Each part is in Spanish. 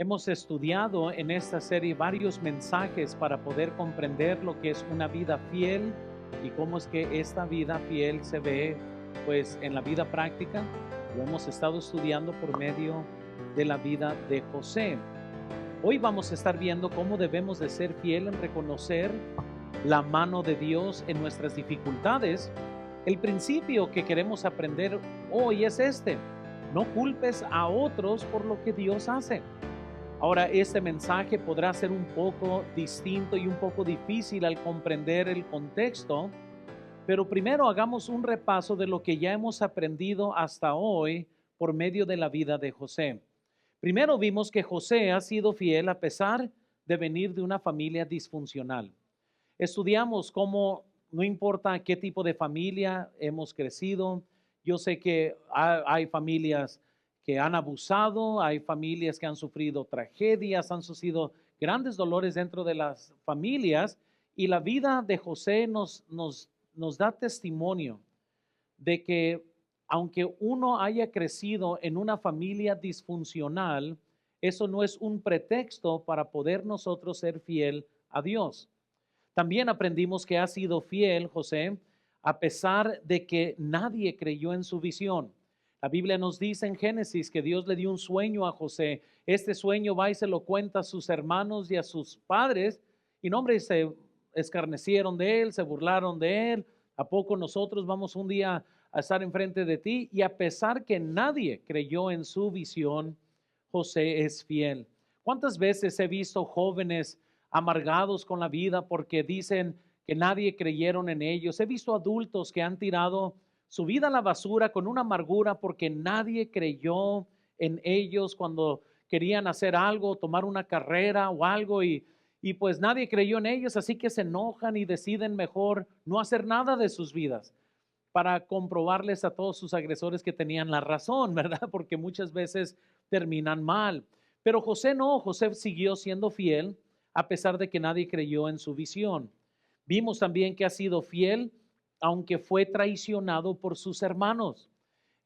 Hemos estudiado en esta serie varios mensajes para poder comprender lo que es una vida fiel y cómo es que esta vida fiel se ve pues en la vida práctica. Lo hemos estado estudiando por medio de la vida de José. Hoy vamos a estar viendo cómo debemos de ser fiel en reconocer la mano de Dios en nuestras dificultades. El principio que queremos aprender hoy es este: no culpes a otros por lo que Dios hace. Ahora, este mensaje podrá ser un poco distinto y un poco difícil al comprender el contexto, pero primero hagamos un repaso de lo que ya hemos aprendido hasta hoy por medio de la vida de José. Primero vimos que José ha sido fiel a pesar de venir de una familia disfuncional. Estudiamos cómo, no importa qué tipo de familia hemos crecido, yo sé que hay familias que han abusado, hay familias que han sufrido tragedias, han sufrido grandes dolores dentro de las familias, y la vida de José nos da testimonio de que aunque uno haya crecido en una familia disfuncional, eso no es un pretexto para poder nosotros ser fiel a Dios. También aprendimos que ha sido fiel José a pesar de que nadie creyó en su visión. La Biblia nos dice en Génesis que Dios le dio un sueño a José. Este sueño va y se lo cuenta a sus hermanos y a sus padres. Y no, hombre, se escarnecieron de él, se burlaron de él. ¿A poco nosotros vamos un día a estar enfrente de ti? Y a pesar que nadie creyó en su visión, José es fiel. ¿Cuántas veces he visto jóvenes amargados con la vida porque dicen que nadie creyeron en ellos? He visto adultos que han tirado su vida a la basura con una amargura porque nadie creyó en ellos cuando querían hacer algo, tomar una carrera o algo, y pues nadie creyó en ellos, así que se enojan y deciden mejor no hacer nada de sus vidas para comprobarles a todos sus agresores que tenían la razón, ¿verdad? Porque muchas veces terminan mal. Pero José no, José siguió siendo fiel a pesar de que nadie creyó en su visión. Vimos también que ha sido fiel aunque fue traicionado por sus hermanos.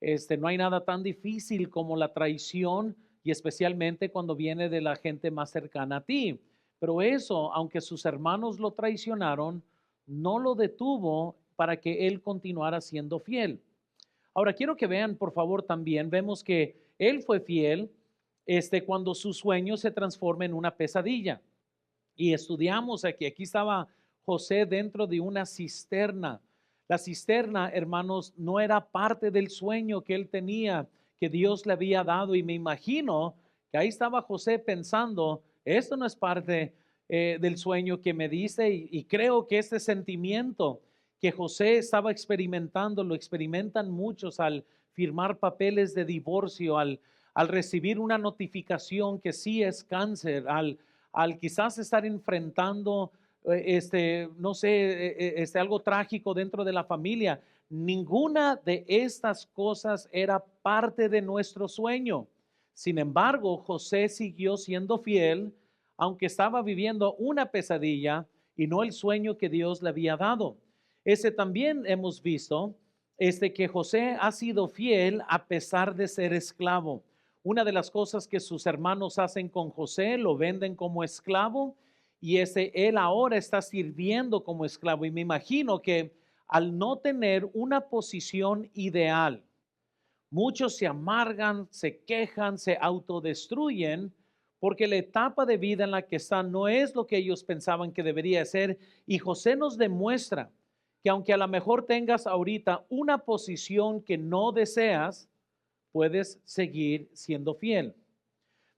No hay nada tan difícil como la traición, y especialmente cuando viene de la gente más cercana a ti. Pero eso, aunque sus hermanos lo traicionaron, no lo detuvo para que él continuara siendo fiel. Ahora quiero que vean, por favor, también vemos que él fue fiel cuando su sueño se transforma en una pesadilla. Y estudiamos aquí estaba José dentro de una cisterna. La cisterna, hermanos, no era parte del sueño que él tenía, que Dios le había dado. Y me imagino que ahí estaba José pensando, esto no es parte del sueño que me dice. Y creo que este sentimiento que José estaba experimentando, lo experimentan muchos al firmar papeles de divorcio, al recibir una notificación que sí es cáncer, al quizás estar enfrentando, no sé, algo trágico dentro de la familia. Ninguna de estas cosas era parte de nuestro sueño. Sin embargo, José siguió siendo fiel, aunque estaba viviendo una pesadilla y no el sueño que Dios le había dado. Ese también hemos visto, que José ha sido fiel a pesar de ser esclavo. Una de las cosas que sus hermanos hacen con José, lo venden como esclavo, y él ahora está sirviendo como esclavo. Y me imagino que al no tener una posición ideal, muchos se amargan, se quejan, se autodestruyen porque la etapa de vida en la que están no es lo que ellos pensaban que debería ser. Y José nos demuestra que aunque a lo mejor tengas ahorita una posición que no deseas, puedes seguir siendo fiel.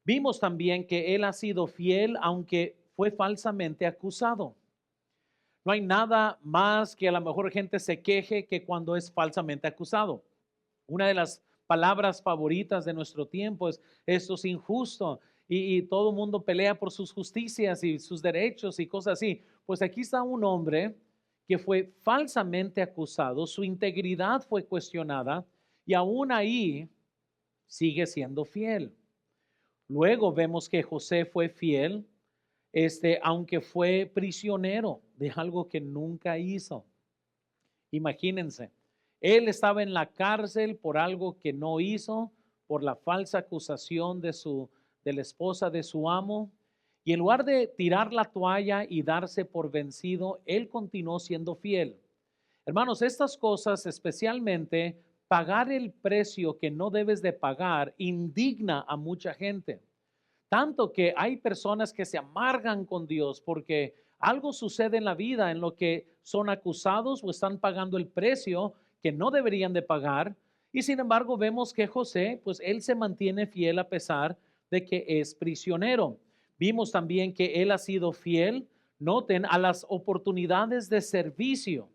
Vimos también que él ha sido fiel aunque fue falsamente acusado. No hay nada más que a lo mejor gente se queje que cuando es falsamente acusado. Una de las palabras favoritas de nuestro tiempo es esto es injusto, y todo el mundo pelea por sus justicias y sus derechos y cosas así. Pues aquí está un hombre que fue falsamente acusado, su integridad fue cuestionada y aún ahí sigue siendo fiel. Luego vemos que José fue fiel, aunque fue prisionero de algo que nunca hizo. Imagínense, él estaba en la cárcel por algo que no hizo, por la falsa acusación de la esposa de su amo, y en lugar de tirar la toalla y darse por vencido, él continuó siendo fiel. Hermanos, estas cosas, especialmente pagar el precio que no debes de pagar, indigna a mucha gente. Tanto que hay personas que se amargan con Dios porque algo sucede en la vida en lo que son acusados o están pagando el precio que no deberían de pagar. Y sin embargo vemos que José, pues él se mantiene fiel a pesar de que es prisionero. Vimos también que él ha sido fiel, noten, a las oportunidades de servicio.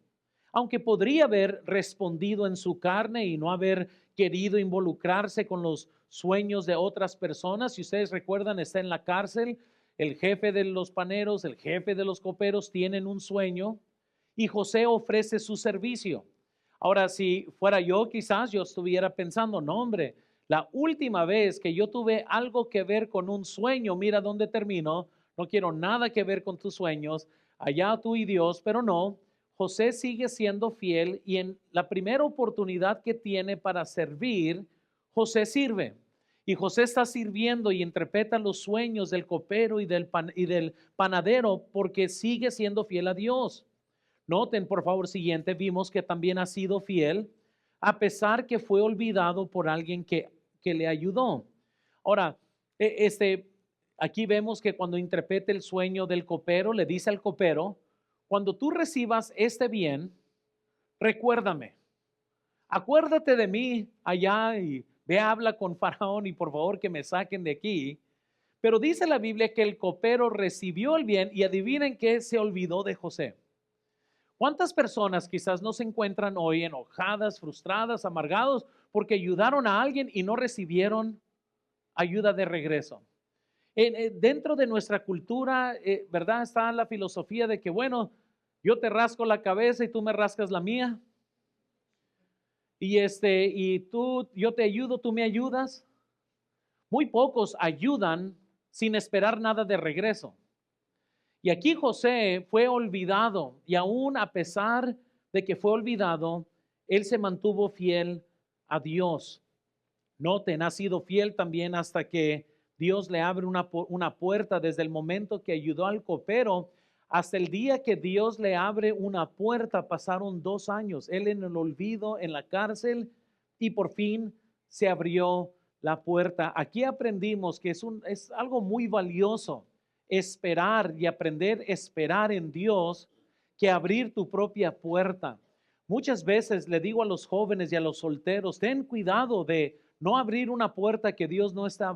Aunque podría haber respondido en su carne y no haber querido involucrarse con los sueños de otras personas. Si ustedes recuerdan, está en la cárcel, el jefe de los paneros, el jefe de los coperos tienen un sueño y José ofrece su servicio. Ahora, si fuera yo, quizás yo estuviera pensando, no hombre, la última vez que yo tuve algo que ver con un sueño, mira dónde terminó, no quiero nada que ver con tus sueños, allá tú y Dios, pero no. José sigue siendo fiel y en la primera oportunidad que tiene para servir, José sirve. Y José está sirviendo y interpreta los sueños del copero y del panadero porque sigue siendo fiel a Dios. Noten, por favor, siguiente, vimos que también ha sido fiel a pesar que fue olvidado por alguien que le ayudó. Ahora, aquí vemos que cuando interpreta el sueño del copero, le dice al copero, cuando tú recibas este bien, recuérdame, acuérdate de mí allá y ve, habla con Faraón y por favor que me saquen de aquí. Pero dice la Biblia que el copero recibió el bien y adivinen que se olvidó de José. ¿Cuántas personas quizás no se encuentran hoy enojadas, frustradas, amargados porque ayudaron a alguien y no recibieron ayuda de regreso? Dentro de nuestra cultura, ¿verdad? Está la filosofía de que, bueno, yo te rasco la cabeza y tú me rascas la mía. Yo te ayudo, tú me ayudas. Muy pocos ayudan sin esperar nada de regreso. Y aquí José fue olvidado y aún a pesar de que fue olvidado, él se mantuvo fiel a Dios. Noten, ha sido fiel también hasta que Dios le abre una puerta desde el momento que ayudó al copero hasta el día que Dios le abre una puerta. Pasaron 2 años, él en el olvido, en la cárcel, y por fin se abrió la puerta. Aquí aprendimos que es algo muy valioso esperar y aprender a esperar en Dios que abrir tu propia puerta. Muchas veces le digo a los jóvenes y a los solteros, ten cuidado de no abrir una puerta que Dios no está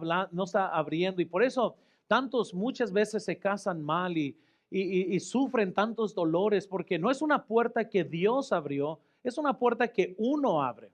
abriendo. Y por eso tantos muchas veces se casan mal y sufren tantos dolores, porque no es una puerta que Dios abrió, es una puerta que uno abre.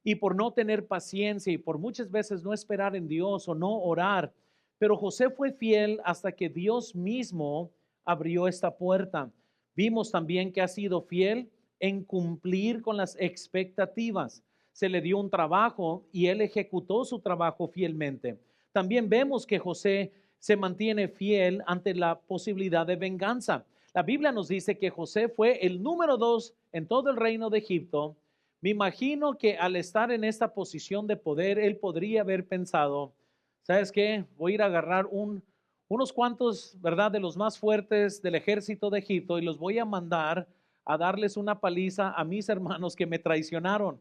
Y por no tener paciencia y por muchas veces no esperar en Dios o no orar. Pero José fue fiel hasta que Dios mismo abrió esta puerta. Vimos también que ha sido fiel en cumplir con las expectativas. Se le dio un trabajo y él ejecutó su trabajo fielmente. También vemos que José se mantiene fiel ante la posibilidad de venganza. La Biblia nos dice que José fue el número 2 en todo el reino de Egipto. Me imagino que al estar en esta posición de poder, él podría haber pensado, ¿sabes qué? Voy a ir a agarrar unos cuantos, ¿verdad?, de los más fuertes del ejército de Egipto y los voy a mandar a darles una paliza a mis hermanos que me traicionaron.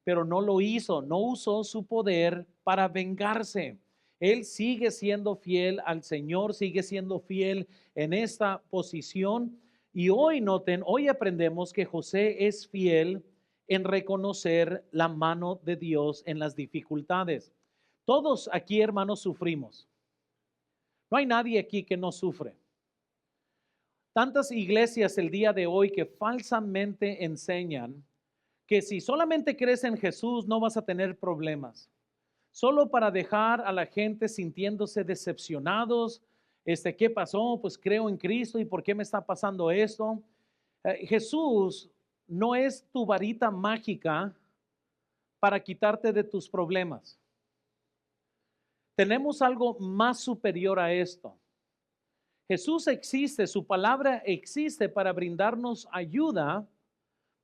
Pero no lo hizo, no usó su poder para vengarse. Él sigue siendo fiel al Señor, sigue siendo fiel en esta posición. Y hoy noten, hoy aprendemos que José es fiel en reconocer la mano de Dios en las dificultades. Todos aquí, hermanos, sufrimos. No hay nadie aquí que no sufre. Tantas iglesias el día de hoy que falsamente enseñan que si solamente crees en Jesús no vas a tener problemas. Solo para dejar a la gente sintiéndose decepcionados. ¿Qué pasó? Pues creo en Cristo y ¿por qué me está pasando esto? Jesús no es tu varita mágica para quitarte de tus problemas. Tenemos algo más superior a esto. Jesús existe, su palabra existe para brindarnos ayuda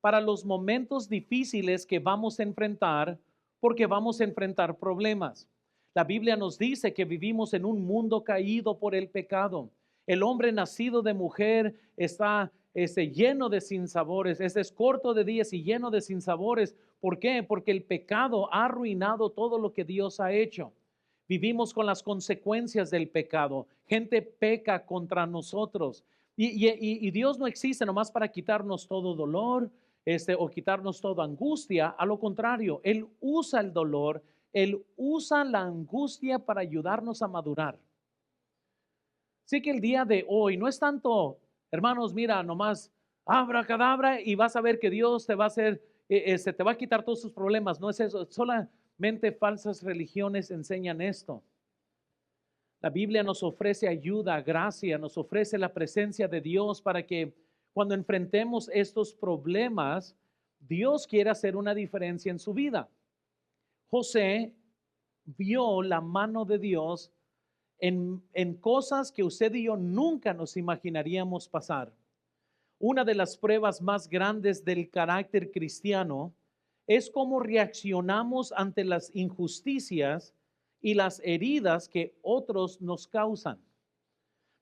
para los momentos difíciles que vamos a enfrentar, porque vamos a enfrentar problemas. La Biblia nos dice que vivimos en un mundo caído por el pecado. El hombre nacido de mujer está lleno de sinsabores, es corto de días y lleno de sinsabores. ¿Por qué? Porque el pecado ha arruinado todo lo que Dios ha hecho. Vivimos con las consecuencias del pecado. Gente peca contra nosotros. Y Dios no existe nomás para quitarnos todo dolor o quitarnos toda angustia. A lo contrario, Él usa el dolor, Él usa la angustia para ayudarnos a madurar. Así que el día de hoy no es tanto, hermanos, mira, nomás abracadabra y vas a ver que Dios te va a hacer, te va a quitar todos tus problemas. No es eso, solamente falsas religiones enseñan esto. La Biblia nos ofrece ayuda, gracia, nos ofrece la presencia de Dios para que cuando enfrentemos estos problemas, Dios quiere hacer una diferencia en su vida. José vio la mano de Dios en cosas que usted y yo nunca nos imaginaríamos pasar. Una de las pruebas más grandes del carácter cristiano es cómo reaccionamos ante las injusticias y las heridas que otros nos causan.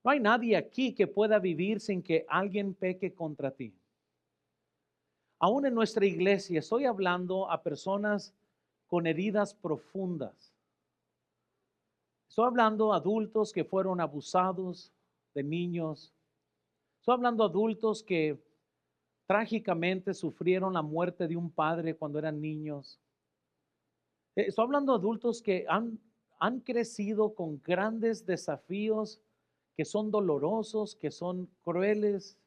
No hay nadie aquí que pueda vivir sin que alguien peque contra ti. Aún en nuestra iglesia estoy hablando a personas con heridas profundas. Estoy hablando a adultos que fueron abusados de niños. Estoy hablando a adultos que trágicamente sufrieron la muerte de un padre cuando eran niños. Estoy hablando de adultos que han crecido con grandes desafíos que son dolorosos, que son crueles,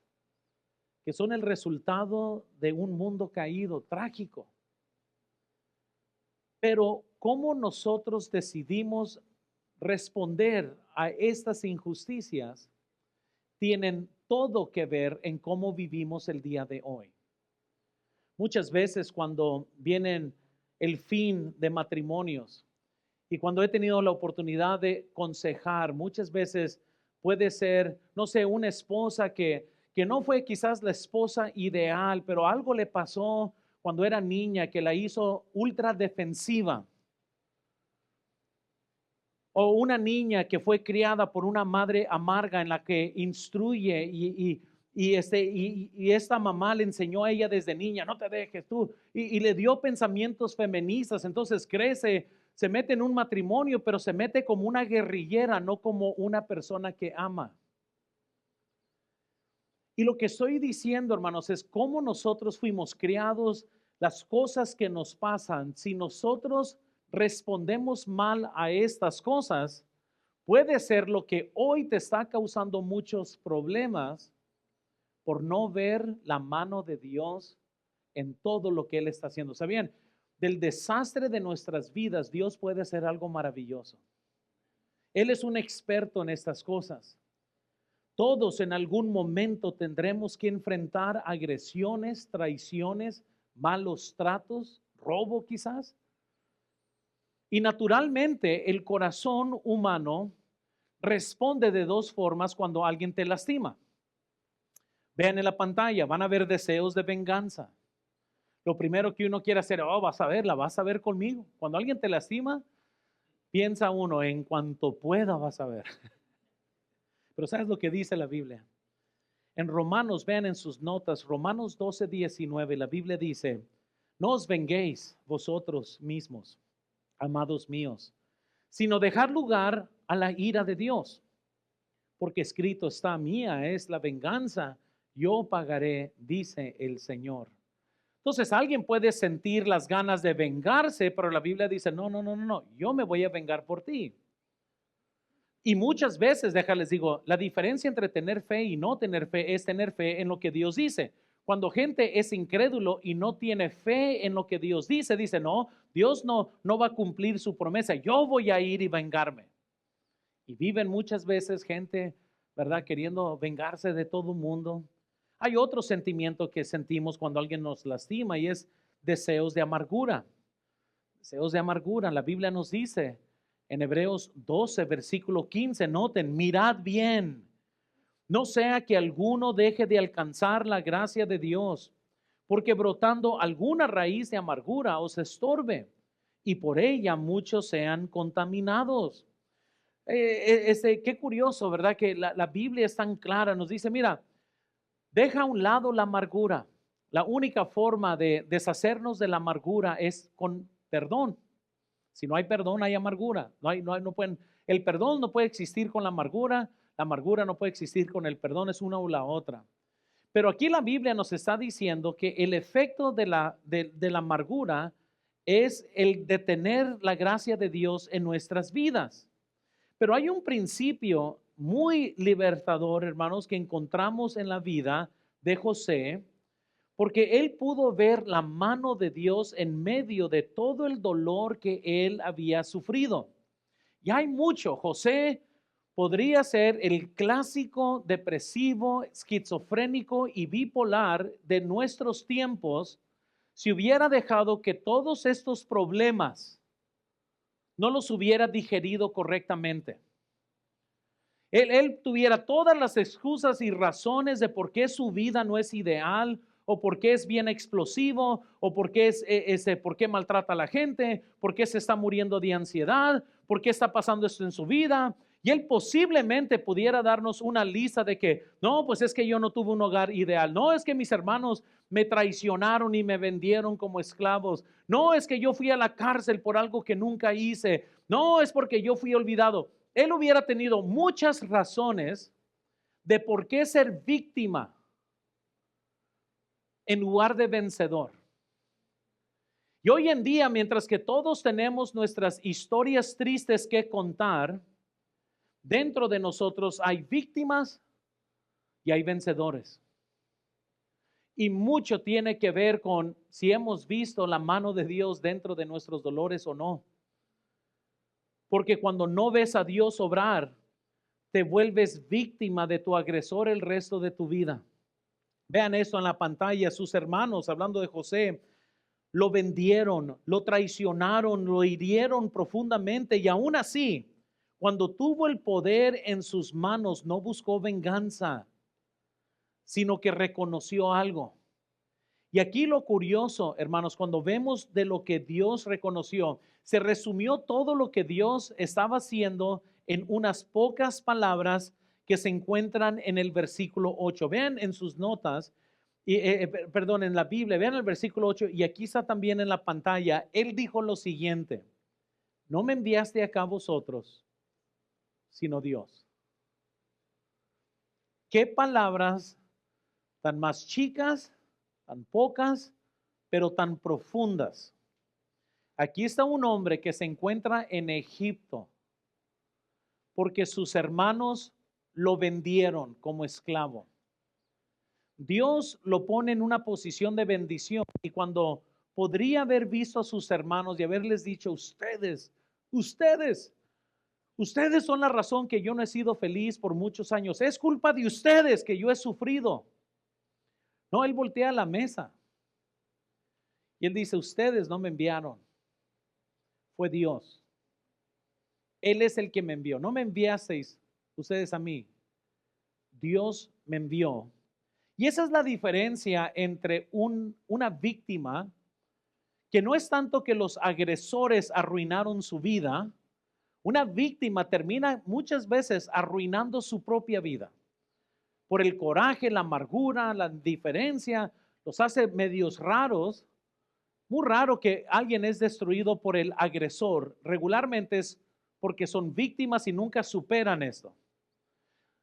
que son el resultado de un mundo caído, trágico. Pero ¿cómo nosotros decidimos responder a estas injusticias? Tienen todo que ver en cómo vivimos el día de hoy. Muchas veces cuando vienen el fin de matrimonios y cuando he tenido la oportunidad de aconsejar, muchas veces puede ser, no sé, una esposa que no fue quizás la esposa ideal, pero algo le pasó cuando era niña que la hizo ultra defensiva. O una niña que fue criada por una madre amarga en la que instruye y esta mamá le enseñó a ella desde niña, no te dejes tú, y le dio pensamientos feministas. Entonces crece, se mete en un matrimonio, pero se mete como una guerrillera, no como una persona que ama. Y lo que estoy diciendo, hermanos, es cómo nosotros fuimos criados, las cosas que nos pasan. Si nosotros respondemos mal a estas cosas, puede ser lo que hoy te está causando muchos problemas por no ver la mano de Dios en todo lo que Él está haciendo. ¿Sabían? Del desastre de nuestras vidas, Dios puede hacer algo maravilloso. Él es un experto en estas cosas. Todos en algún momento tendremos que enfrentar agresiones, traiciones, malos tratos, robo quizás. Y naturalmente el corazón humano responde de dos formas cuando alguien te lastima. Vean en la pantalla, van a ver deseos de venganza. Lo primero que uno quiere hacer, vas a verla, vas a ver conmigo. Cuando alguien te lastima, piensa uno, en cuanto pueda vas a ver. Pero ¿sabes lo que dice la Biblia? En Romanos, vean en sus notas, Romanos 12:19, la Biblia dice, no os venguéis vosotros mismos, amados míos, sino dejar lugar a la ira de Dios. Porque escrito está, mía es la venganza, yo pagaré, dice el Señor. Entonces alguien puede sentir las ganas de vengarse, pero la Biblia dice, no, yo me voy a vengar por ti. Y muchas veces, déjales digo, la diferencia entre tener fe y no tener fe es tener fe en lo que Dios dice. Cuando gente es incrédulo y no tiene fe en lo que Dios dice, dice, no, Dios no va a cumplir su promesa, yo voy a ir y vengarme. Y viven muchas veces gente, ¿verdad?, queriendo vengarse de todo el mundo. Hay otro sentimiento que sentimos cuando alguien nos lastima y es deseos de amargura. Deseos de amargura. La Biblia nos dice en Hebreos 12, versículo 15, noten, mirad bien, no sea que alguno deje de alcanzar la gracia de Dios, porque brotando alguna raíz de amargura os estorbe y por ella muchos sean contaminados. Qué curioso, ¿verdad? Que la Biblia es tan clara, nos dice, mira, deja a un lado la amargura. La única forma de deshacernos de la amargura es con perdón. Si no hay perdón, hay amargura. El perdón no puede existir con la amargura no puede existir con el perdón, es una o la otra. Pero aquí la Biblia nos está diciendo que el efecto de la amargura es el detener la gracia de Dios en nuestras vidas. Pero hay un principio muy libertador, hermanos, que encontramos en la vida de José, porque él pudo ver la mano de Dios en medio de todo el dolor que él había sufrido. Y hay mucho. José podría ser el clásico depresivo, esquizofrénico y bipolar de nuestros tiempos si hubiera dejado que todos estos problemas no los hubiera digerido correctamente. Él tuviera todas las excusas y razones de por qué su vida no es ideal, o por qué es bien explosivo, o por qué por qué maltrata a la gente, por qué se está muriendo de ansiedad, por qué está pasando esto en su vida. Y él posiblemente pudiera darnos una lista de que, no, pues es que yo no tuve un hogar ideal. No, es que mis hermanos me traicionaron y me vendieron como esclavos. No, es que yo fui a la cárcel por algo que nunca hice. No, es porque yo fui olvidado. Él hubiera tenido muchas razones de por qué ser víctima en lugar de vencedor. Y hoy en día, mientras que todos tenemos nuestras historias tristes que contar, dentro de nosotros hay víctimas y hay vencedores. Y mucho tiene que ver con si hemos visto la mano de Dios dentro de nuestros dolores o no. Porque cuando no ves a Dios obrar, te vuelves víctima de tu agresor el resto de tu vida. Vean esto en la pantalla, sus hermanos, hablando de José, lo vendieron, lo traicionaron, lo hirieron profundamente y aún así, cuando tuvo el poder en sus manos, no buscó venganza, sino que reconoció algo. Y aquí lo curioso, hermanos, cuando vemos de lo que Dios reconoció, se resumió todo lo que Dios estaba haciendo en unas pocas palabras que se encuentran en el versículo 8. Vean en sus notas, en la Biblia, vean el versículo 8 y aquí está también en la pantalla. Él dijo lo siguiente: no me enviaste acá vosotros, sino Dios. ¿Qué palabras tan más chicas, tan pocas, pero tan profundas? Aquí está un hombre que se encuentra en Egipto porque sus hermanos lo vendieron como esclavo. Dios lo pone en una posición de bendición y cuando podría haber visto a sus hermanos y haberles dicho, ustedes son la razón que yo no he sido feliz por muchos años. Es culpa de ustedes que yo he sufrido. No, él voltea a la mesa y él dice, ustedes no me enviaron. Fue Dios. Él es el que me envió. No me enviasteis ustedes a mí. Dios me envió. Y esa es la diferencia entre una víctima, que no es tanto que los agresores arruinaron su vida. Una víctima termina muchas veces arruinando su propia vida. Por el coraje, la amargura, la indiferencia, los hace medios raros. Muy raro que alguien es destruido por el agresor. Regularmente es porque son víctimas y nunca superan esto.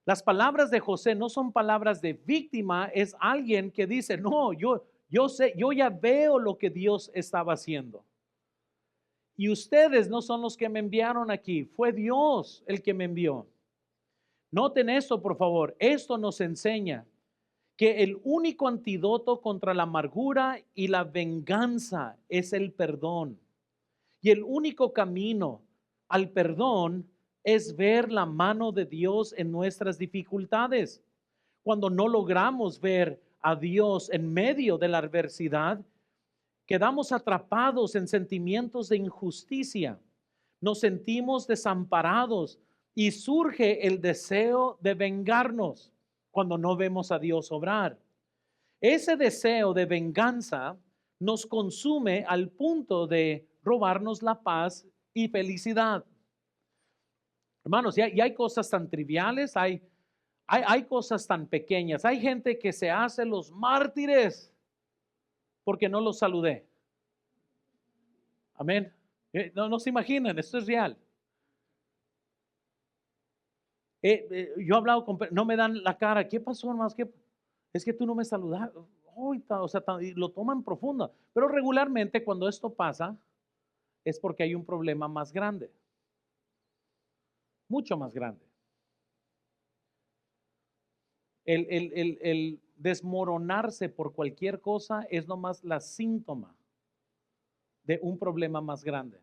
Las palabras de José no son palabras de víctima, es alguien que dice, no, yo sé, yo ya veo lo que Dios estaba haciendo. Y ustedes no son los que me enviaron aquí, fue Dios el que me envió. Noten esto, por favor, esto nos enseña que el único antídoto contra la amargura y la venganza es el perdón. Y el único camino al perdón es ver la mano de Dios en nuestras dificultades. Cuando no logramos ver a Dios en medio de la adversidad, quedamos atrapados en sentimientos de injusticia. Nos sentimos desamparados y surge el deseo de vengarnos cuando no vemos a Dios obrar. Ese deseo de venganza nos consume al punto de robarnos la paz y felicidad. Hermanos, y hay cosas tan triviales, hay cosas tan pequeñas. Hay gente que se hace los mártires porque no los saludé. Amén. No se imaginan, esto es real. Yo he hablado con, no me dan la cara. ¿Qué pasó, hermanos? Es que tú no me saludaste. O sea, y lo toman profundo. Pero regularmente cuando esto pasa es porque hay un problema más grande. Mucho más grande. El desmoronarse por cualquier cosa es nomás la síntoma de un problema más grande.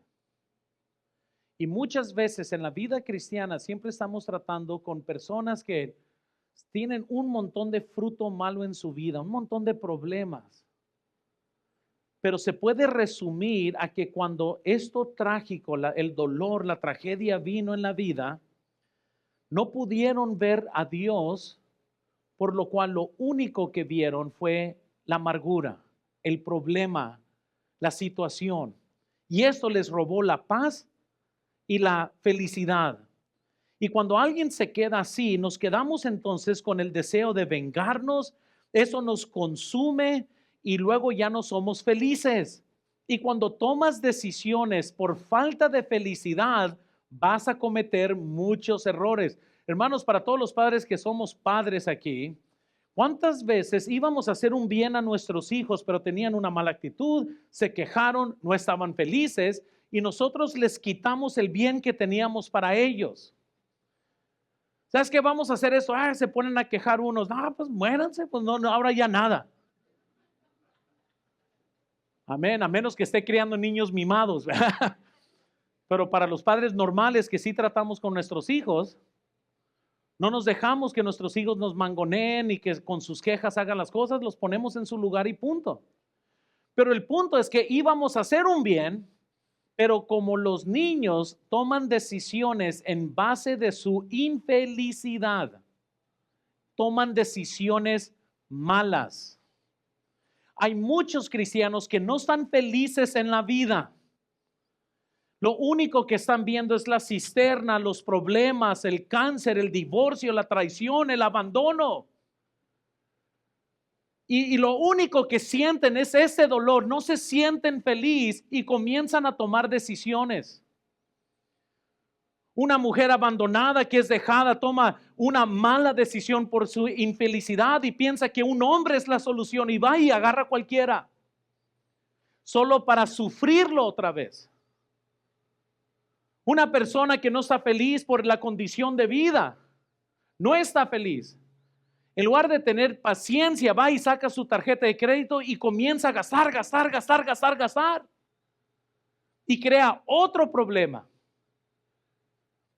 Y muchas veces en la vida cristiana siempre estamos tratando con personas que tienen un montón de fruto malo en su vida, un montón de problemas. Pero se puede resumir a que cuando esto trágico, el dolor, la tragedia vino en la vida, no pudieron ver a Dios, por lo cual lo único que vieron fue la amargura, el problema, la situación. Y esto les robó la paz y la felicidad. Y cuando alguien se queda así, nos quedamos entonces con el deseo de vengarnos, eso nos consume y luego ya no somos felices. Y cuando tomas decisiones por falta de felicidad, vas a cometer muchos errores. Hermanos, para todos los padres que somos padres aquí, ¿cuántas veces íbamos a hacer un bien a nuestros hijos, pero tenían una mala actitud, se quejaron, no estaban felices y nosotros les quitamos el bien que teníamos para ellos? ¿Sabes qué? Vamos a hacer eso. Se ponen a quejar unos. No, pues muéranse, pues no habrá ya nada. Amén, a menos que esté criando niños mimados. Pero para los padres normales que sí tratamos con nuestros hijos, no nos dejamos que nuestros hijos nos mangoneen y que con sus quejas hagan las cosas, los ponemos en su lugar y punto. Pero el punto es que íbamos a hacer un bien, pero como los niños toman decisiones en base de su infelicidad, toman decisiones malas. Hay muchos cristianos que no están felices en la vida. Lo único que están viendo es la cisterna, los problemas, el cáncer, el divorcio, la traición, el abandono. Y lo único que sienten es ese dolor, no se sienten feliz y comienzan a tomar decisiones. Una mujer abandonada que es dejada toma una mala decisión por su infelicidad y piensa que un hombre es la solución y va y agarra a cualquiera, solo para sufrirlo otra vez. Una persona que no está feliz por la condición de vida, no está feliz. En lugar de tener paciencia, va y saca su tarjeta de crédito y comienza a gastar. Y crea otro problema.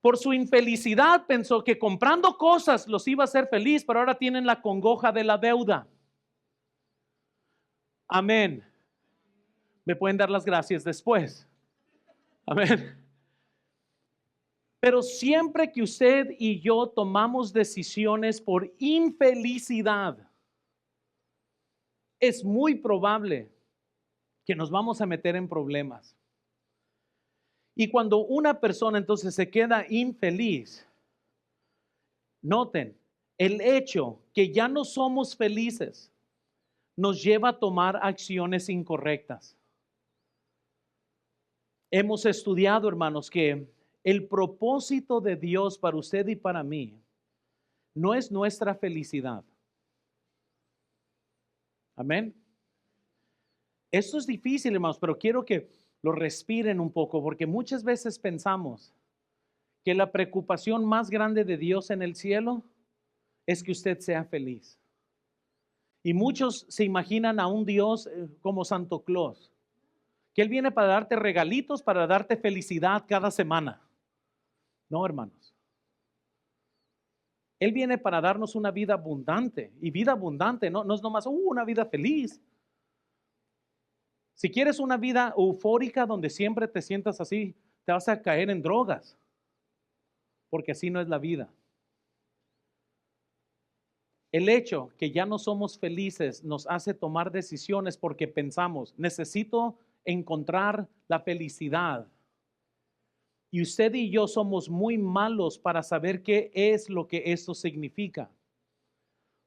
Por su infelicidad pensó que comprando cosas los iba a hacer feliz, pero ahora tienen la congoja de la deuda. Amén. Me pueden dar las gracias después. Amén. Pero siempre que usted y yo tomamos decisiones por infelicidad, es muy probable que nos vamos a meter en problemas. Y cuando una persona entonces se queda infeliz, noten, el hecho que ya no somos felices nos lleva a tomar acciones incorrectas. Hemos estudiado, hermanos, que el propósito de Dios para usted y para mí no es nuestra felicidad. Amén. Esto es difícil, hermanos, pero quiero que lo respiren un poco, porque muchas veces pensamos que la preocupación más grande de Dios en el cielo es que usted sea feliz. Y muchos se imaginan a un Dios como Santo Claus, que Él viene para darte regalitos, para darte felicidad cada semana. No, hermanos. Él viene para darnos una vida abundante. Y vida abundante no es nomás una vida feliz. Si quieres una vida eufórica donde siempre te sientas así, te vas a caer en drogas. Porque así no es la vida. El hecho que ya no somos felices nos hace tomar decisiones porque pensamos, necesito encontrar la felicidad. Y usted y yo somos muy malos para saber qué es lo que esto significa.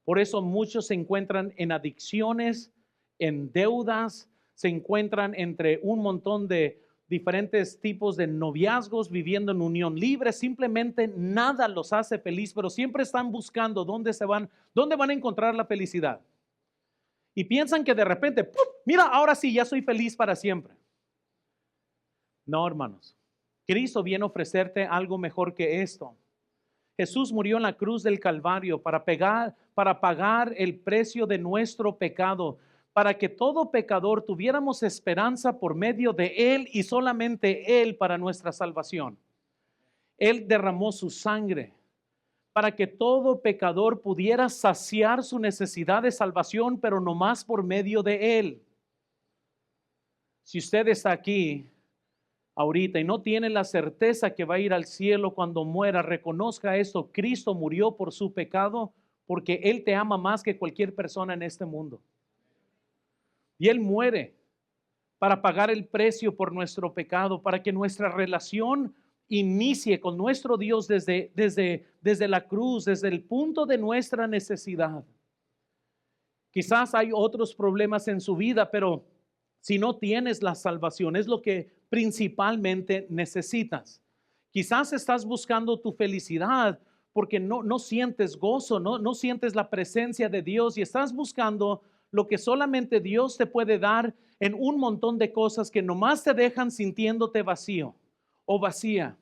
Por eso muchos se encuentran en adicciones, en deudas, se encuentran entre un montón de diferentes tipos de noviazgos, viviendo en unión libre. Simplemente nada los hace feliz, pero siempre están buscando dónde van a encontrar la felicidad. Y piensan que de repente, ¡pum!, mira, ahora sí, ya soy feliz para siempre. No, hermanos. Cristo viene a ofrecerte algo mejor que esto. Jesús murió en la cruz del Calvario para pagar el precio de nuestro pecado, para que todo pecador tuviéramos esperanza por medio de Él y solamente Él para nuestra salvación. Él derramó su sangre para que todo pecador pudiera saciar su necesidad de salvación, pero no más por medio de Él. Si usted está aquí ahorita y no tiene la certeza que va a ir al cielo cuando muera, reconozca esto: Cristo murió por su pecado porque Él te ama más que cualquier persona en este mundo. Y Él muere para pagar el precio por nuestro pecado, para que nuestra relación inicie con nuestro Dios desde la cruz, desde el punto de nuestra necesidad. Quizás hay otros problemas en su vida, pero si no tienes la salvación, es lo que principalmente necesitas. Quizás estás buscando tu felicidad porque no sientes gozo, no sientes la presencia de Dios, y estás buscando lo que solamente Dios te puede dar en un montón de cosas que nomás te dejan sintiéndote vacío o vacía.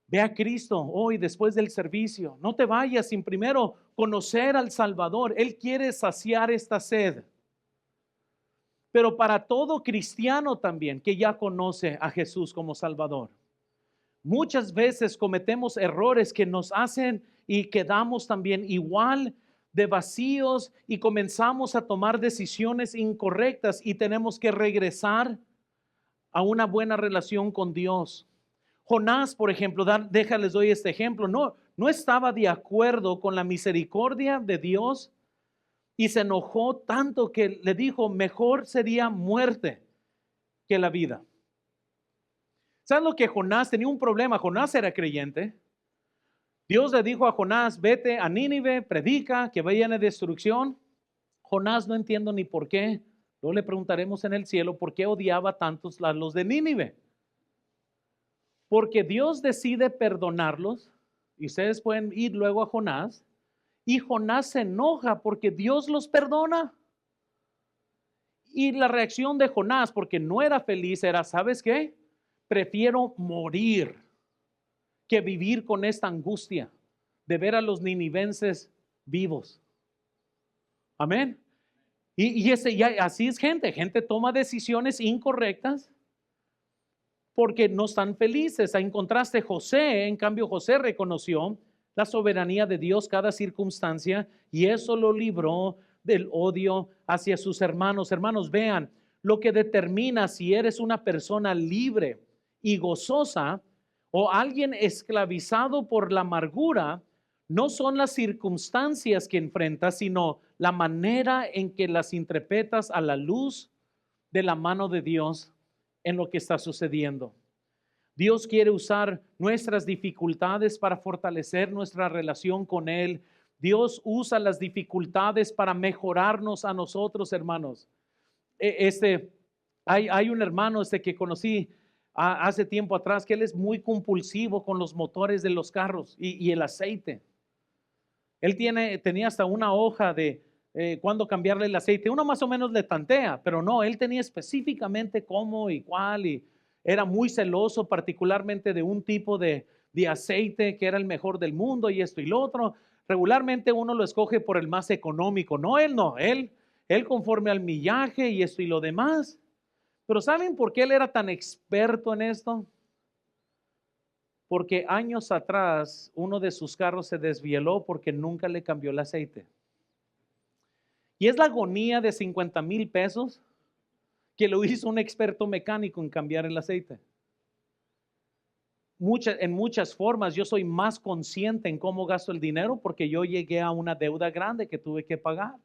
Ve a Cristo hoy después del servicio. No te vayas sin primero conocer al Salvador. Él quiere saciar esta sed. Pero para todo cristiano también que ya conoce a Jesús como Salvador, muchas veces cometemos errores que nos hacen y quedamos también igual de vacíos y comenzamos a tomar decisiones incorrectas y tenemos que regresar a una buena relación con Dios. Jonás, por ejemplo, déjales doy este ejemplo, no estaba de acuerdo con la misericordia de Dios y se enojó tanto que le dijo: mejor sería muerte que la vida. ¿Sabes lo que Jonás tenía? Un problema. Jonás era creyente. Dios le dijo a Jonás: vete a Nínive, predica que vayan a destrucción. Jonás no entiendo ni por qué. Luego le preguntaremos en el cielo por qué odiaba tantos a los de Nínive. Porque Dios decide perdonarlos, y ustedes pueden ir luego a Jonás, y Jonás se enoja porque Dios los perdona. Y la reacción de Jonás, porque no era feliz, era: ¿sabes qué? Prefiero morir que vivir con esta angustia de ver a los ninivenses vivos. Amén. Y así es gente toma decisiones incorrectas porque no están felices. En contraste, José, en cambio, José reconoció la soberanía de Dios cada circunstancia y eso lo libró del odio hacia sus hermanos. Hermanos, vean, lo que determina si eres una persona libre y gozosa o alguien esclavizado por la amargura, no son las circunstancias que enfrentas, sino la manera en que las interpretas a la luz de la mano de Dios en lo que está sucediendo. Dios quiere usar nuestras dificultades para fortalecer nuestra relación con Él. Dios usa las dificultades para mejorarnos a nosotros, hermanos. Hay un hermano que conocí hace tiempo atrás, que él es muy compulsivo con los motores de los carros y el aceite. Él tenía hasta una hoja de cuándo cambiarle el aceite. Uno más o menos le tantea, pero no, él tenía específicamente cómo y cuál, y era muy celoso particularmente de un tipo de aceite que era el mejor del mundo y esto y lo otro. Regularmente uno lo escoge por el más económico. Él conforme al millaje y esto y lo demás. Pero ¿saben por qué él era tan experto en esto? Porque años atrás uno de sus carros se desvieló porque nunca le cambió el aceite. Y es la agonía de 50,000 pesos que lo hizo un experto mecánico en cambiar el aceite. En muchas formas yo soy más consciente en cómo gasto el dinero porque yo llegué a una deuda grande que tuve que pagar.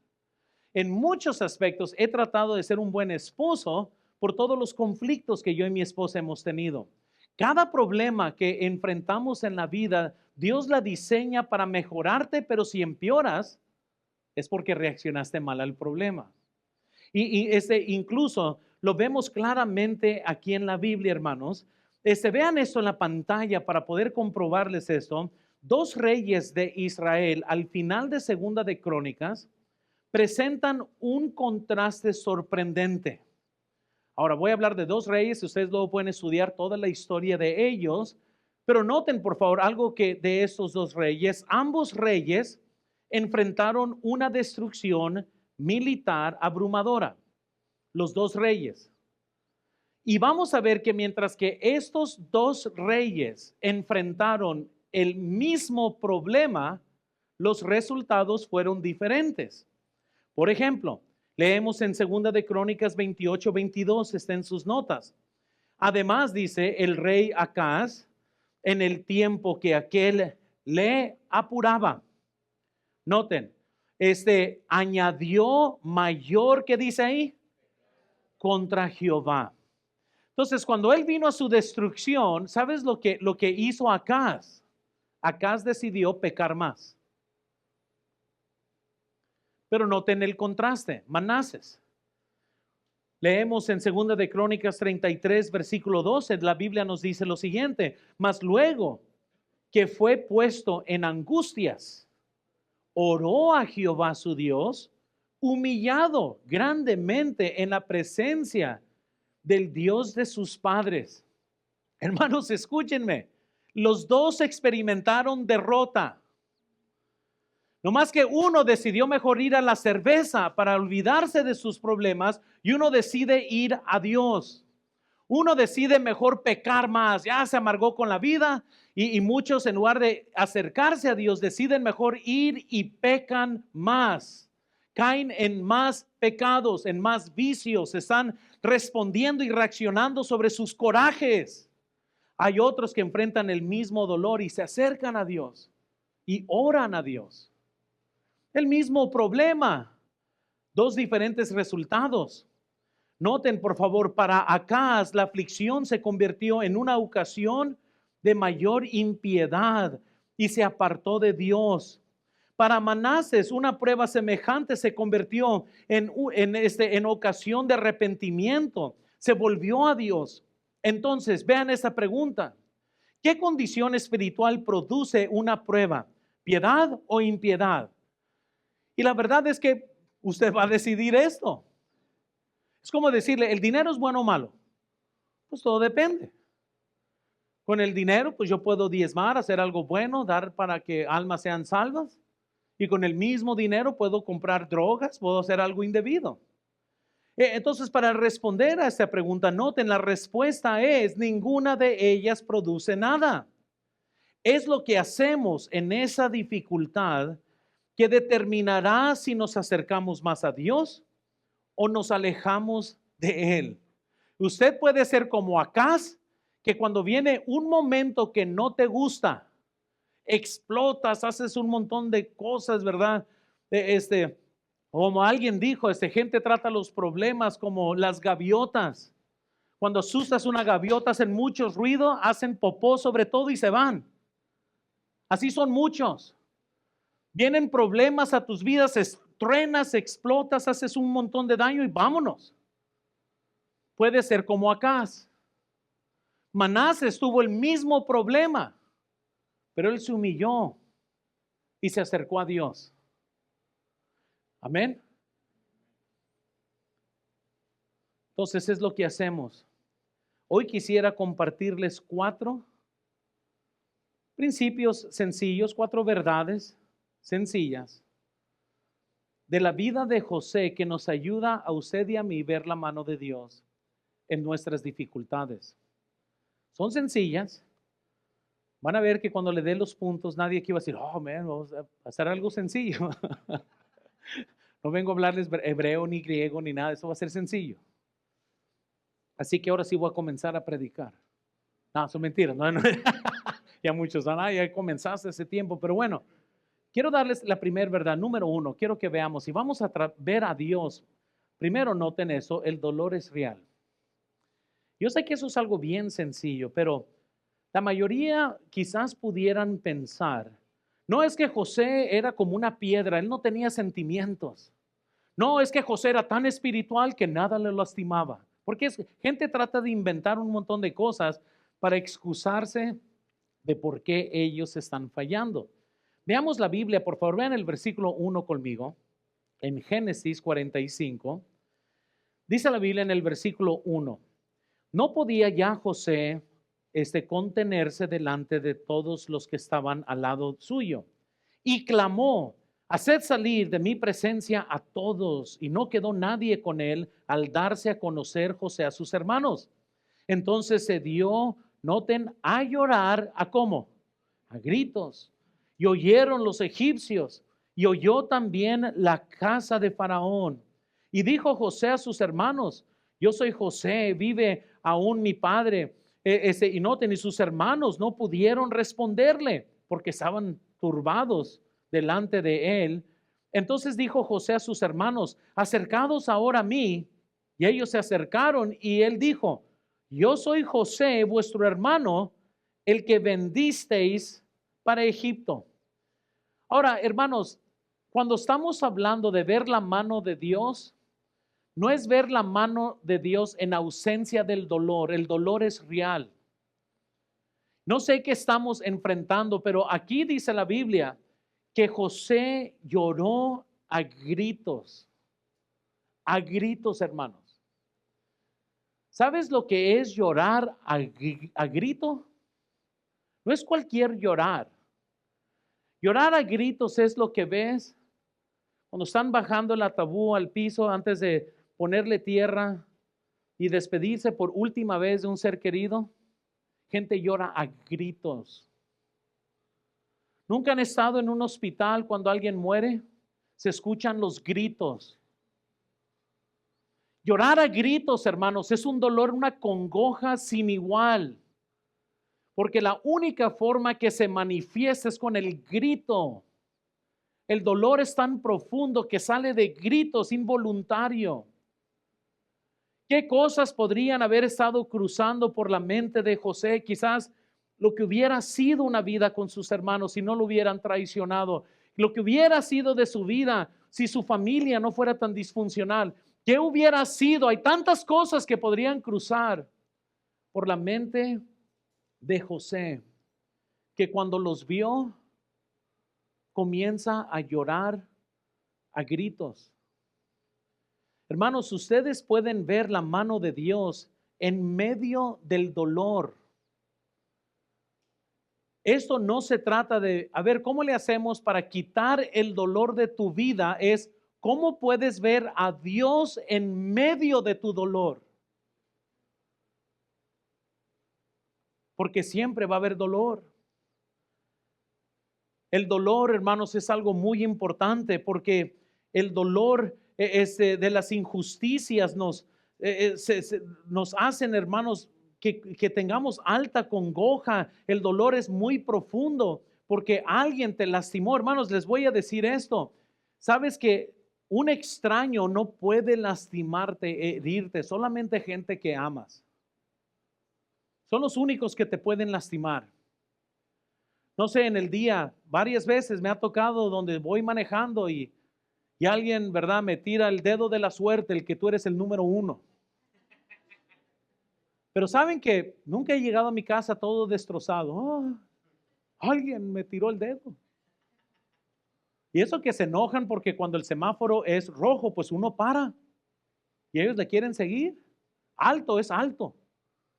en muchos aspectos he tratado de ser un buen esposo por todos los conflictos que yo y mi esposa hemos tenido. Cada problema que enfrentamos en la vida, Dios la diseña para mejorarte, pero si empeoras, es porque reaccionaste mal al problema. Incluso lo vemos claramente aquí en la Biblia, hermanos. Vean esto en la pantalla para poder comprobarles esto. Dos reyes de Israel al final de Segunda de Crónicas presentan un contraste sorprendente. Ahora voy a hablar de dos reyes, ustedes luego pueden estudiar toda la historia de ellos, pero noten por favor algo que de estos dos reyes, ambos reyes enfrentaron una destrucción militar abrumadora, los dos reyes. Y vamos a ver que mientras que estos dos reyes enfrentaron el mismo problema, los resultados fueron diferentes. Por ejemplo, leemos en 2 de Crónicas 28-22, está en sus notas. Además dice el rey Acaz, en el tiempo que aquel le apuraba. Noten, añadió mayor, ¿qué dice ahí? Contra Jehová. Entonces, cuando él vino a su destrucción, ¿sabes lo que hizo Acaz? Acaz decidió pecar más. Pero noten el contraste, Manases. Leemos en 2 de Crónicas 33, versículo 12, la Biblia nos dice lo siguiente: mas luego que fue puesto en angustias, oró a Jehová su Dios, humillado grandemente en la presencia del Dios de sus padres. Hermanos, escúchenme, los dos experimentaron derrota. No más que uno decidió mejor ir a la cerveza para olvidarse de sus problemas y uno decide ir a Dios. Uno decide mejor pecar más, ya se amargó con la vida y muchos en lugar de acercarse a Dios deciden mejor ir y pecan más. Caen en más pecados, en más vicios, están respondiendo y reaccionando sobre sus corajes. Hay otros que enfrentan el mismo dolor y se acercan a Dios y oran a Dios. El mismo problema, dos diferentes resultados. Noten por favor, para Acaz la aflicción se convirtió en una ocasión de mayor impiedad y se apartó de Dios. Para Manases una prueba semejante se convirtió en ocasión de arrepentimiento, se volvió a Dios. Entonces vean esta pregunta: ¿qué condición espiritual produce una prueba? ¿Piedad o impiedad? Y la verdad es que usted va a decidir esto. Es como decirle, ¿el dinero es bueno o malo? Pues todo depende. Con el dinero, pues yo puedo diezmar, hacer algo bueno, dar para que almas sean salvas. Y con el mismo dinero puedo comprar drogas, puedo hacer algo indebido. Entonces, para responder a esta pregunta, noten, la respuesta es: ninguna de ellas produce nada. Es lo que hacemos en esa dificultad que determinará si nos acercamos más a Dios o nos alejamos de Él. Usted puede ser como Acaz, que cuando viene un momento que no te gusta, explotas, haces un montón de cosas, ¿verdad? Como alguien dijo, gente trata los problemas como las gaviotas. Cuando asustas una gaviota, hacen mucho ruido, hacen popó sobre todo y se van. Así son muchos. Vienen problemas a tus vidas, truenas, explotas, haces un montón de daño y vámonos. Puede ser como Acaz. Manases tuvo el mismo problema, pero él se humilló y se acercó a Dios. Amén. Entonces es lo que hacemos. Hoy quisiera compartirles 4 principios sencillos, 4 verdades sencillas de la vida de José que nos ayuda a usted y a mí ver la mano de Dios en nuestras dificultades. Son sencillas. Van a ver que cuando le dé los puntos, nadie aquí va a decir, oh, man, vamos a hacer algo sencillo. No vengo a hablarles hebreo, ni griego, ni nada. Eso va a ser sencillo. Así que ahora sí voy a comenzar a predicar. No, son mentiras. No. Ya muchos ya comenzaste ese tiempo. Pero bueno, quiero darles la primera verdad, número uno, quiero que veamos, si vamos a ver a Dios, primero noten eso, el dolor es real. Yo sé que eso es algo bien sencillo, pero la mayoría quizás pudieran pensar, no es que José era como una piedra, él no tenía sentimientos. No, es que José era tan espiritual que nada le lastimaba. Porque gente trata de inventar un montón de cosas para excusarse de por qué ellos están fallando. Veamos la Biblia, por favor, vean el versículo 1 conmigo, en Génesis 45. Dice la Biblia en el versículo 1, no podía ya José contenerse delante de todos los que estaban al lado suyo. Y clamó, haced salir de mi presencia a todos. Y no quedó nadie con él al darse a conocer José a sus hermanos. Entonces se dio, noten, a llorar, ¿a cómo? A gritos. Y oyeron los egipcios, y oyó también la casa de Faraón. Y dijo José a sus hermanos, yo soy José, vive aún mi padre. Y noten, y sus hermanos no pudieron responderle porque estaban turbados delante de él. Entonces dijo José a sus hermanos, acercados ahora a mí. Y ellos se acercaron y él dijo, yo soy José, vuestro hermano, el que vendisteis para Egipto. Ahora, hermanos, cuando estamos hablando de ver la mano de Dios, no es ver la mano de Dios en ausencia del dolor. El dolor es real. No sé qué estamos enfrentando, pero aquí dice la Biblia que José lloró a gritos, hermanos. ¿Sabes lo que es llorar a grito? No es cualquier llorar. Llorar a gritos es lo que ves cuando están bajando el ataúd al piso antes de ponerle tierra y despedirse por última vez de un ser querido. Gente llora a gritos. ¿Nunca han estado en un hospital cuando alguien muere? Se escuchan los gritos. Llorar a gritos, hermanos, es un dolor, una congoja sin igual. Porque la única forma que se manifiesta es con el grito. El dolor es tan profundo que sale de gritos involuntario. ¿Qué cosas podrían haber estado cruzando por la mente de José? Quizás lo que hubiera sido una vida con sus hermanos si no lo hubieran traicionado. Lo que hubiera sido de su vida si su familia no fuera tan disfuncional. ¿Qué hubiera sido? Hay tantas cosas que podrían cruzar por la mente de José que cuando los vio comienza a llorar a gritos. Hermanos, ustedes pueden ver la mano de Dios en medio del dolor. Esto no se trata de, a ver, ¿cómo le hacemos para quitar el dolor de tu vida? Es, ¿cómo puedes ver a Dios en medio de tu dolor? Porque siempre va a haber dolor. El dolor, hermanos, es algo muy importante porque el dolor de las injusticias nos hacen, hermanos, que tengamos alta congoja. El dolor es muy profundo porque alguien te lastimó. Hermanos, les voy a decir esto. Sabes que un extraño no puede lastimarte, herirte, solamente gente que amas. Son los únicos que te pueden lastimar. No sé, en el día, varias veces me ha tocado donde voy manejando y alguien, ¿verdad?, me tira el dedo de la suerte, el que tú eres el número 1. Pero saben que nunca he llegado a mi casa todo destrozado. Oh, alguien me tiró el dedo. Y eso que se enojan porque cuando el semáforo es rojo, pues uno para. Y ellos le quieren seguir. Alto es alto.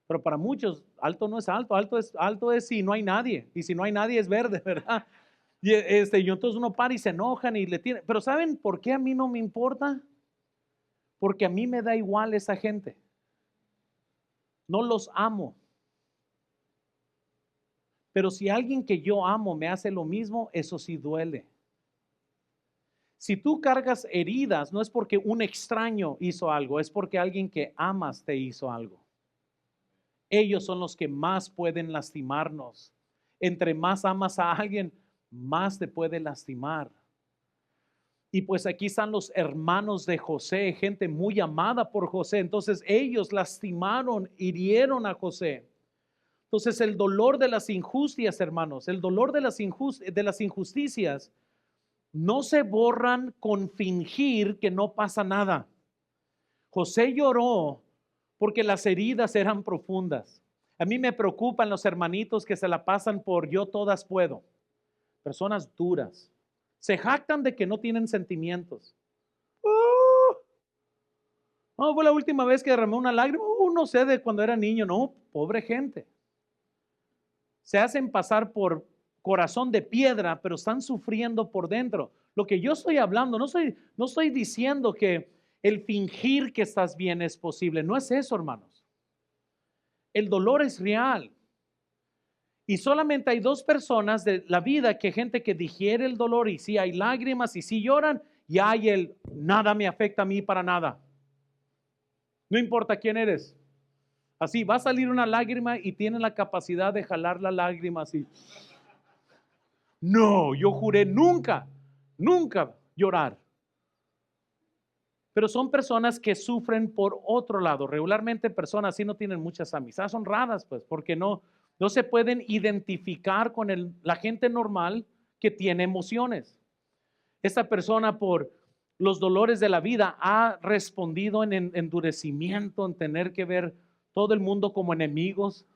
Pero para muchos, alto no es alto. Alto es si no hay nadie. Y si no hay nadie es verde, ¿verdad? Y entonces uno para y se enojan y le tiran. Pero ¿saben por qué a mí no me importa? Porque a mí me da igual esa gente. No los amo. Pero si alguien que yo amo me hace lo mismo, eso sí duele. Si tú cargas heridas, no es porque un extraño hizo algo, es porque alguien que amas te hizo algo. Ellos son los que más pueden lastimarnos. Entre más amas a alguien, más te puede lastimar. Y pues aquí están los hermanos de José, gente muy amada por José. Entonces ellos lastimaron, hirieron a José. Entonces el dolor de las injusticias, hermanos, el dolor de las injusticias no se borran con fingir que no pasa nada. José lloró porque las heridas eran profundas. A mí me preocupan los hermanitos que se la pasan por yo todas puedo. Personas duras. Se jactan de que no tienen sentimientos. No, fue la última vez que derramé una lágrima. No sé, de cuando era niño. No, pobre gente. Se hacen pasar por corazón de piedra, pero están sufriendo por dentro. Lo que yo estoy hablando, no estoy diciendo que el fingir que estás bien es posible. No es eso, hermanos. El dolor es real. Y solamente hay dos personas de la vida, que gente que digiere el dolor, y si hay lágrimas y si lloran, y hay el nada me afecta a mí para nada. No importa quién eres. Así va a salir una lágrima y tienen la capacidad de jalar la lágrima así. No, yo juré nunca llorar. Pero son personas que sufren por otro lado. Regularmente personas así no tienen muchas amistades, son raras pues, porque no se pueden identificar con la gente normal que tiene emociones. Esta persona, por los dolores de la vida, ha respondido en endurecimiento, en tener que ver todo el mundo como enemigos.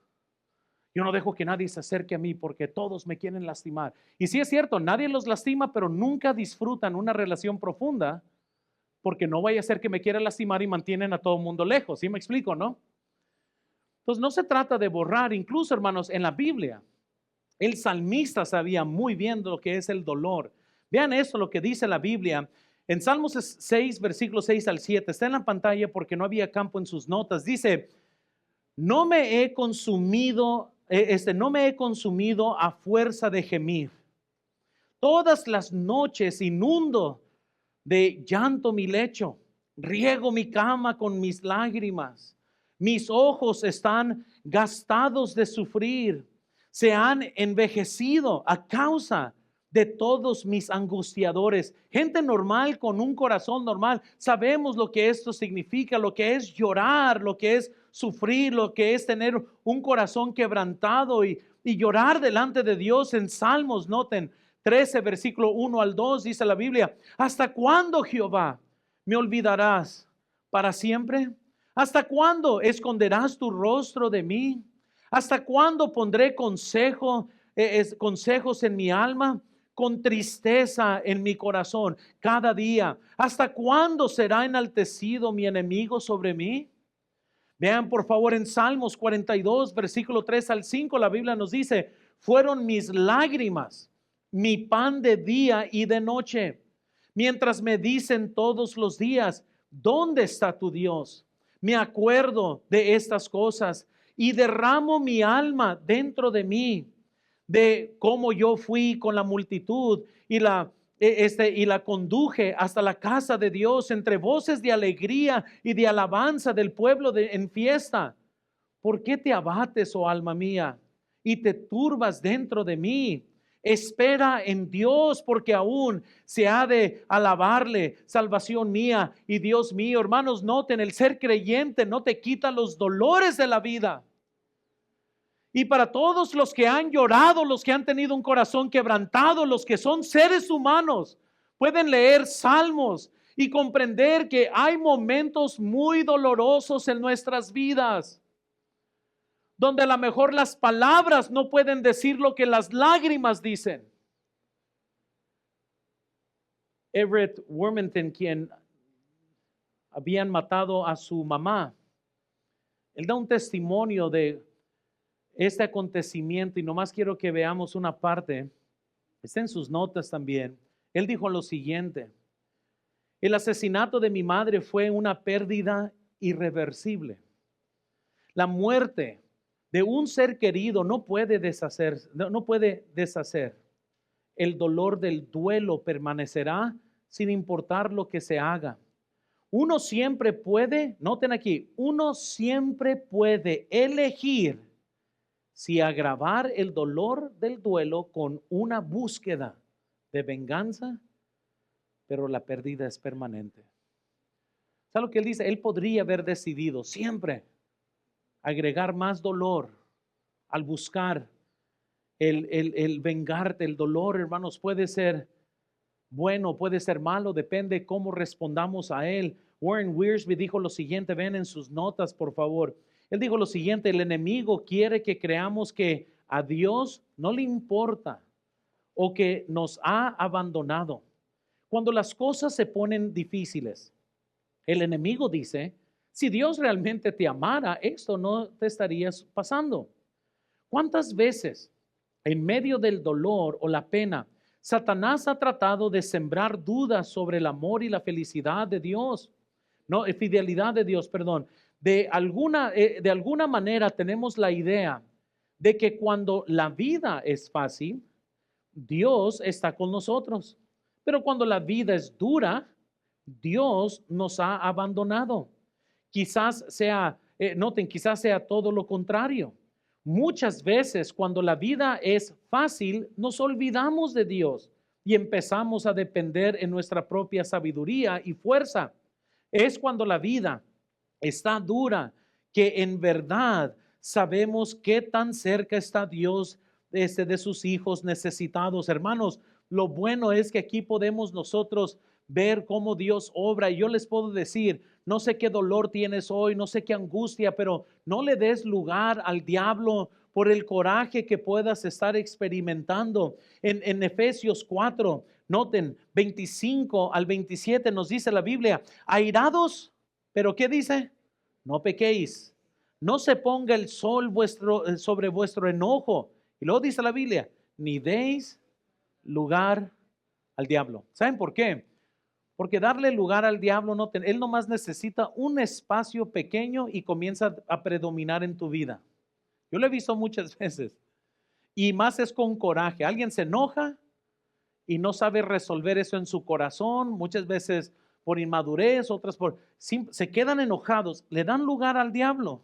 Yo no dejo que nadie se acerque a mí porque todos me quieren lastimar. Y sí es cierto, nadie los lastima, pero nunca disfrutan una relación profunda, porque no vaya a ser que me quiera lastimar y mantienen a todo el mundo lejos. ¿Sí me explico, no? Entonces no se trata de borrar. Incluso, hermanos, en la Biblia, el salmista sabía muy bien lo que es el dolor. Vean eso, lo que dice la Biblia. En Salmos 6, versículos 6 al 7, está en la pantalla porque no había campo en sus notas. Dice, no me he consumido a fuerza de gemir. Todas las noches inundo de llanto mi lecho, riego mi cama con mis lágrimas. Mis ojos están gastados de sufrir, se han envejecido a causa de todos mis angustiadores. Gente normal con un corazón normal, sabemos lo que esto significa, lo que es llorar, lo que es sufrir, lo que es tener un corazón quebrantado y llorar delante de Dios. En Salmos, noten, 13, versículo 1 al 2, dice la Biblia, ¿hasta cuándo, Jehová, me olvidarás? ¿Para siempre? ¿Hasta cuándo esconderás tu rostro de mí? ¿Hasta cuándo pondré consejos en mi alma? Con tristeza en mi corazón cada día. ¿Hasta cuándo será enaltecido mi enemigo sobre mí? Vean por favor en Salmos 42, versículo 3 al 5, la Biblia nos dice, fueron mis lágrimas mi pan de día y de noche, mientras me dicen todos los días, ¿dónde está tu Dios? Me acuerdo de estas cosas y derramo mi alma dentro de mí, de cómo yo fui con la multitud y la conduje hasta la casa de Dios entre voces de alegría y de alabanza del pueblo en fiesta. ¿Por qué te abates, oh alma mía, y te turbas dentro de mí? Espera en Dios, porque aún se ha de alabarle, salvación mía y Dios mío. Hermanos, noten, el ser creyente no te quita los dolores de la vida. Y para todos los que han llorado, los que han tenido un corazón quebrantado, los que son seres humanos, pueden leer salmos y comprender que hay momentos muy dolorosos en nuestras vidas, donde a lo mejor las palabras no pueden decir lo que las lágrimas dicen. Everett Worthington, quien habían matado a su mamá, él da un testimonio de este acontecimiento y nomás quiero que veamos una parte, está en sus notas también. Él dijo lo siguiente: el asesinato de mi madre fue una pérdida irreversible. La muerte de un ser querido no puede deshacer. El dolor del duelo permanecerá sin importar lo que se haga. Uno siempre puede, noten aquí, uno siempre puede elegir si agravar el dolor del duelo con una búsqueda de venganza, pero la pérdida es permanente. ¿Sabe lo que él dice? Él podría haber decidido siempre agregar más dolor al buscar el vengarte. El dolor, hermanos, puede ser bueno, puede ser malo, depende cómo respondamos a él. Warren Wiersbe dijo lo siguiente, ven en sus notas, por favor. Él dijo lo siguiente: el enemigo quiere que creamos que a Dios no le importa o que nos ha abandonado. Cuando las cosas se ponen difíciles, el enemigo dice, si Dios realmente te amara, esto no te estarías pasando. ¿Cuántas veces en medio del dolor o la pena, Satanás ha tratado de sembrar dudas sobre el amor y la felicidad de Dios? No, fidelidad de Dios, perdón. De alguna manera tenemos la idea de que cuando la vida es fácil, Dios está con nosotros. Pero cuando la vida es dura, Dios nos ha abandonado. Quizás sea, noten, quizás sea todo lo contrario. Muchas veces cuando la vida es fácil, nos olvidamos de Dios y empezamos a depender en nuestra propia sabiduría y fuerza. Es cuando la vida está dura que en verdad sabemos qué tan cerca está Dios de sus hijos necesitados. Hermanos, lo bueno es que aquí podemos nosotros ver cómo Dios obra. Y yo les puedo decir, no sé qué dolor tienes hoy, no sé qué angustia, pero no le des lugar al diablo por el coraje que puedas estar experimentando. En Efesios 4, noten, 25 al 27 nos dice la Biblia, airados, pero ¿qué dice? No pequéis, no se ponga el sol sobre vuestro enojo. Y luego dice la Biblia, ni deis lugar al diablo. ¿Saben por qué? Porque darle lugar al diablo, él nomás necesita un espacio pequeño y comienza a predominar en tu vida. Yo lo he visto muchas veces. Y más es con coraje. Alguien se enoja y no sabe resolver eso en su corazón. Muchas veces por inmadurez, otras se quedan enojados. Le dan lugar al diablo.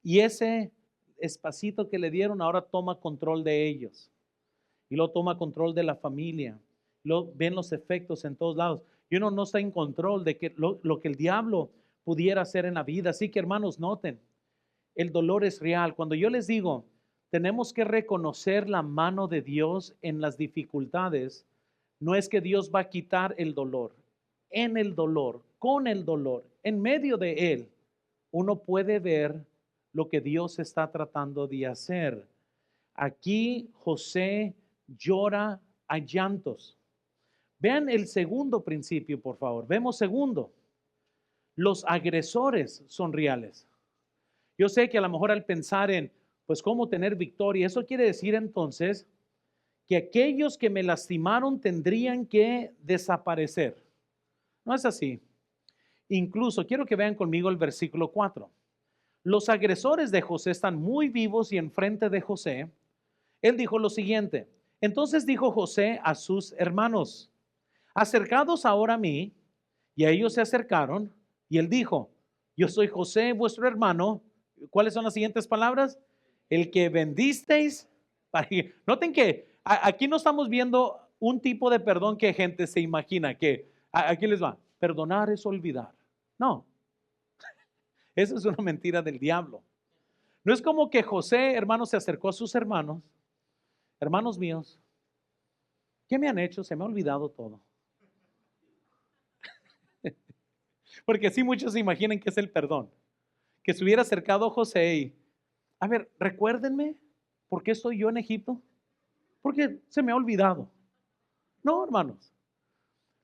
Y ese espacito que le dieron ahora toma control de ellos. Y luego toma control de la familia. Luego ven los efectos en todos lados. Y uno no está en control de que lo que el diablo pudiera hacer en la vida. Así que, hermanos, noten, el dolor es real. Cuando yo les digo, tenemos que reconocer la mano de Dios en las dificultades, no es que Dios va a quitar el dolor. En el dolor, con el dolor, en medio de él, uno puede ver lo que Dios está tratando de hacer. Aquí José llora a llantos. Vean el segundo principio, por favor. Vemos segundo. Los agresores son reales. Yo sé que a lo mejor al pensar en, pues, cómo tener victoria, eso quiere decir entonces que aquellos que me lastimaron tendrían que desaparecer. No es así. Incluso quiero que vean conmigo el versículo 4. Los agresores de José están muy vivos y enfrente de José. Él dijo lo siguiente. Entonces dijo José a sus hermanos, acercados ahora a mí. Y a ellos se acercaron y él dijo, yo soy José, vuestro hermano. ¿Cuáles son las siguientes palabras? El que vendisteis. Noten que aquí no estamos viendo un tipo de perdón que gente se imagina, que aquí les va, perdonar es olvidar. No, esa es una mentira del diablo. No es como que José, hermano, se acercó a sus hermanos, hermanos míos, ¿qué me han hecho? Se me ha olvidado todo. Porque así muchos se imaginan que es el perdón. Que se hubiera acercado a José y, a ver, recuérdenme, ¿por qué estoy yo en Egipto? Porque se me ha olvidado. No, hermanos.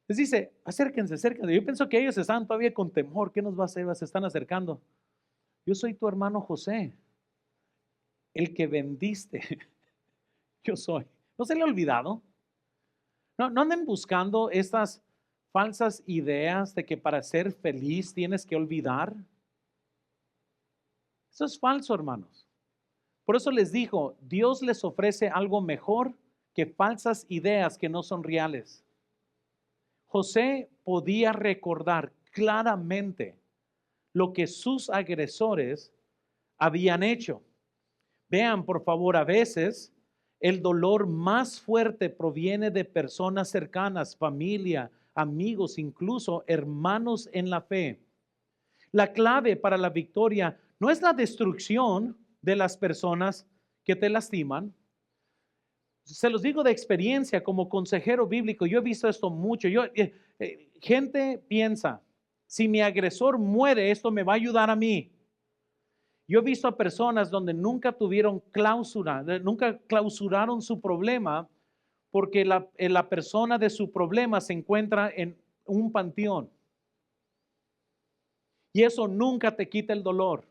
Les dice, acérquense, acérquense. Yo pienso que ellos están todavía con temor. ¿Qué nos va a hacer? Se están acercando. Yo soy tu hermano José, el que vendiste. Yo soy. ¿No se le ha olvidado? No anden buscando estas falsas ideas de que para ser feliz tienes que olvidar. Eso es falso, hermanos. Por eso les dijo, Dios les ofrece algo mejor que falsas ideas que no son reales. José podía recordar claramente lo que sus agresores habían hecho. Vean, por favor, a veces el dolor más fuerte proviene de personas cercanas, familia, amigos, incluso hermanos en la fe. La clave para la victoria no es la destrucción de las personas que te lastiman. Se los digo de experiencia como consejero bíblico, yo he visto esto mucho. Gente piensa, si mi agresor muere, esto me va a ayudar a mí. Yo he visto a personas donde nunca tuvieron clausura, nunca clausuraron su problema porque la persona de su problema se encuentra en un panteón. Y eso nunca te quita el dolor.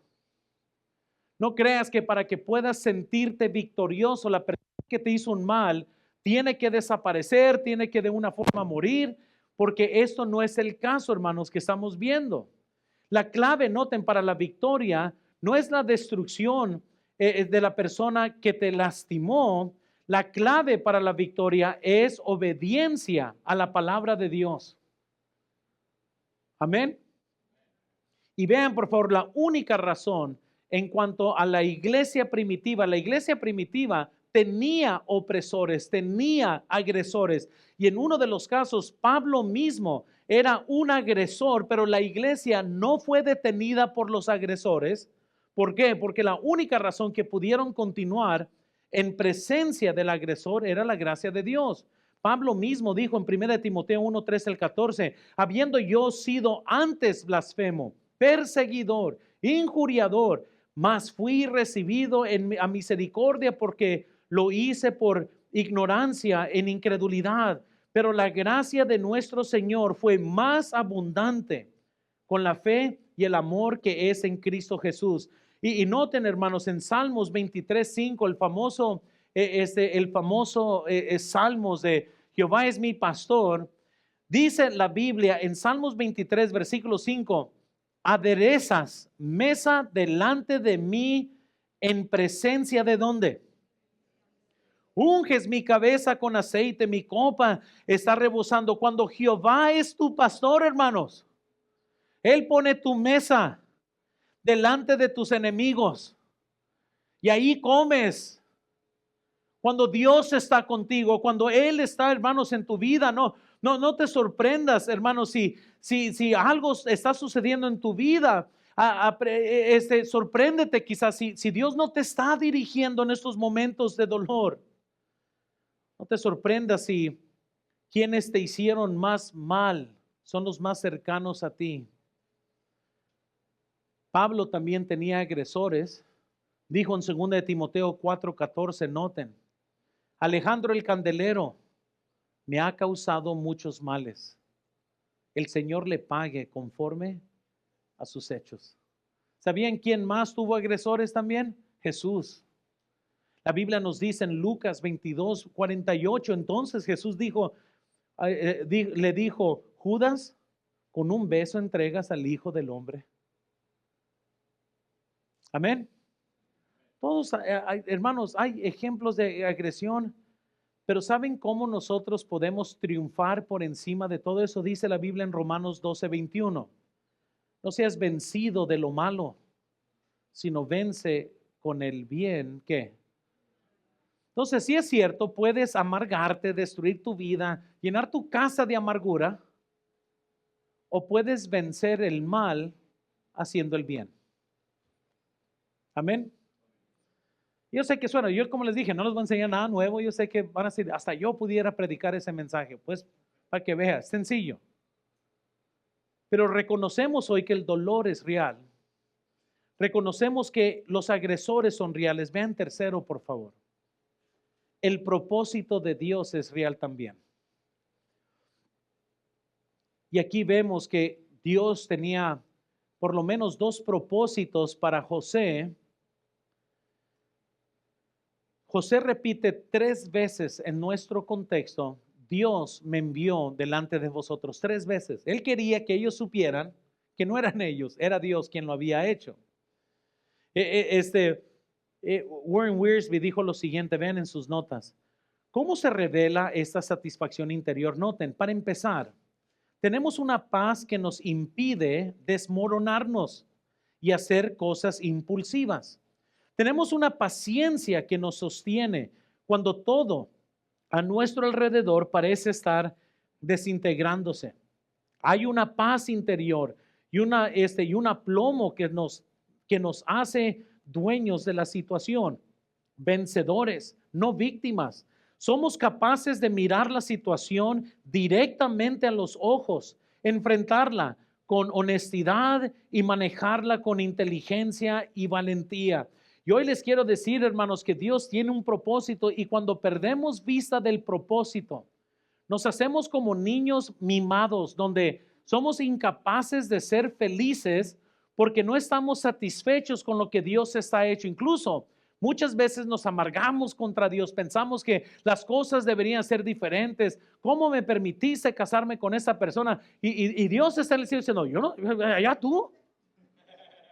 No creas que para que puedas sentirte victorioso, la persona que te hizo un mal tiene que desaparecer, tiene que de una forma morir, porque esto no es el caso, hermanos, que estamos viendo. La clave, noten, para la victoria no es la destrucción de la persona que te lastimó. La clave para la victoria es obediencia a la palabra de Dios. Amén. Y vean, por favor, la única razón en cuanto a la iglesia primitiva tenía opresores, tenía agresores. Y en uno de los casos, Pablo mismo era un agresor, pero la iglesia no fue detenida por los agresores. ¿Por qué? Porque la única razón que pudieron continuar en presencia del agresor era la gracia de Dios. Pablo mismo dijo en 1 Timoteo 1, 13 al 14, habiendo yo sido antes blasfemo, perseguidor, injuriador, mas fui recibido a misericordia porque lo hice por ignorancia, en incredulidad. Pero la gracia de nuestro Señor fue más abundante con la fe y el amor que es en Cristo Jesús. Y noten, hermanos, en Salmos 23, 5, el famoso Salmos de Jehová es mi pastor, dice la Biblia en Salmos 23, versículo 5, aderezas mesa delante de mí en presencia de ¿dónde? Unges mi cabeza con aceite, mi copa está rebosando. Cuando Jehová es tu pastor, hermanos, Él pone tu mesa delante de tus enemigos y ahí comes. Cuando Dios está contigo, cuando Él está, hermanos, en tu vida, no te sorprendas, hermanos, si algo está sucediendo en tu vida, sorpréndete quizás si Dios no te está dirigiendo en estos momentos de dolor. No te sorprendas si quienes te hicieron más mal son los más cercanos a ti. Pablo también tenía agresores. Dijo en 2 Timoteo 4:14, noten, Alejandro el candelero me ha causado muchos males. El Señor le pague conforme a sus hechos. ¿Sabían quién más tuvo agresores también? Jesús. La Biblia nos dice en Lucas 22:48, entonces Jesús le dijo, Judas, con un beso entregas al Hijo del Hombre. Amén. Todos, hermanos, hay ejemplos de agresión, pero ¿saben cómo nosotros podemos triunfar por encima de todo eso? Dice la Biblia en Romanos 12:21. No seas vencido de lo malo, sino vence con el bien. ¿Qué? Entonces, si es cierto, puedes amargarte, destruir tu vida, llenar tu casa de amargura, o puedes vencer el mal haciendo el bien. Amén. Yo sé que suena, yo como les dije, no les voy a enseñar nada nuevo, yo sé que van a decir, hasta yo pudiera predicar ese mensaje, pues para que veas, sencillo. Pero reconocemos hoy que el dolor es real. Reconocemos que los agresores son reales. Vean tercero, por favor. El propósito de Dios es real también. Y aquí vemos que Dios tenía por lo menos dos propósitos para José. José repite 3 veces en nuestro contexto, Dios me envió delante de vosotros 3 veces. Él quería que ellos supieran que no eran ellos, era Dios quien lo había hecho. Warren Wiersbe dijo lo siguiente, ven en sus notas. ¿Cómo se revela esta satisfacción interior? Noten, para empezar, tenemos una paz que nos impide desmoronarnos y hacer cosas impulsivas. Tenemos una paciencia que nos sostiene cuando todo a nuestro alrededor parece estar desintegrándose. Hay una paz interior y un aplomo que nos hace dueños de la situación, vencedores, no víctimas. Somos capaces de mirar la situación directamente a los ojos, enfrentarla con honestidad y manejarla con inteligencia y valentía. Y hoy les quiero decir, hermanos, que Dios tiene un propósito, y cuando perdemos vista del propósito, nos hacemos como niños mimados, donde somos incapaces de ser felices porque no estamos satisfechos con lo que Dios está hecho. Incluso muchas veces nos amargamos contra Dios, pensamos que las cosas deberían ser diferentes. ¿Cómo me permitiste casarme con esa persona? Y Dios está en el cielo diciendo, yo no, allá tú.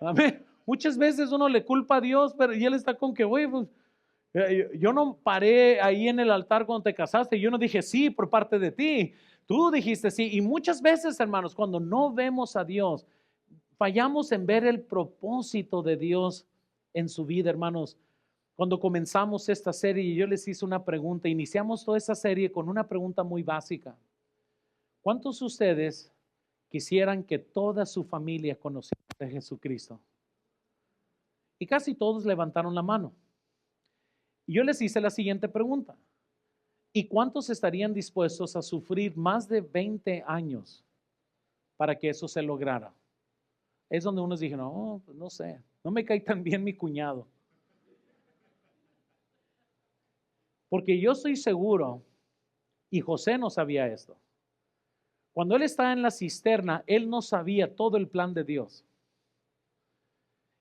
Amén. Muchas veces uno le culpa a Dios, pero y Él está con que, oye, pues, yo no paré ahí en el altar cuando te casaste, yo no dije sí por parte de ti, tú dijiste sí. Y muchas veces, hermanos, cuando no vemos a Dios, fallamos en ver el propósito de Dios en su vida, hermanos. Cuando comenzamos esta serie, yo les hice una pregunta, iniciamos toda esta serie con una pregunta muy básica. ¿Cuántos de ustedes quisieran que toda su familia conociera a Jesucristo? Y casi todos levantaron la mano. Y yo les hice la siguiente pregunta. ¿Y cuántos estarían dispuestos a sufrir más de 20 años para que eso se lograra? Es donde unos dijeron, no, pues no sé, no me cae tan bien mi cuñado. Porque yo estoy seguro, y José no sabía esto. Cuando él estaba en la cisterna, él no sabía todo el plan de Dios.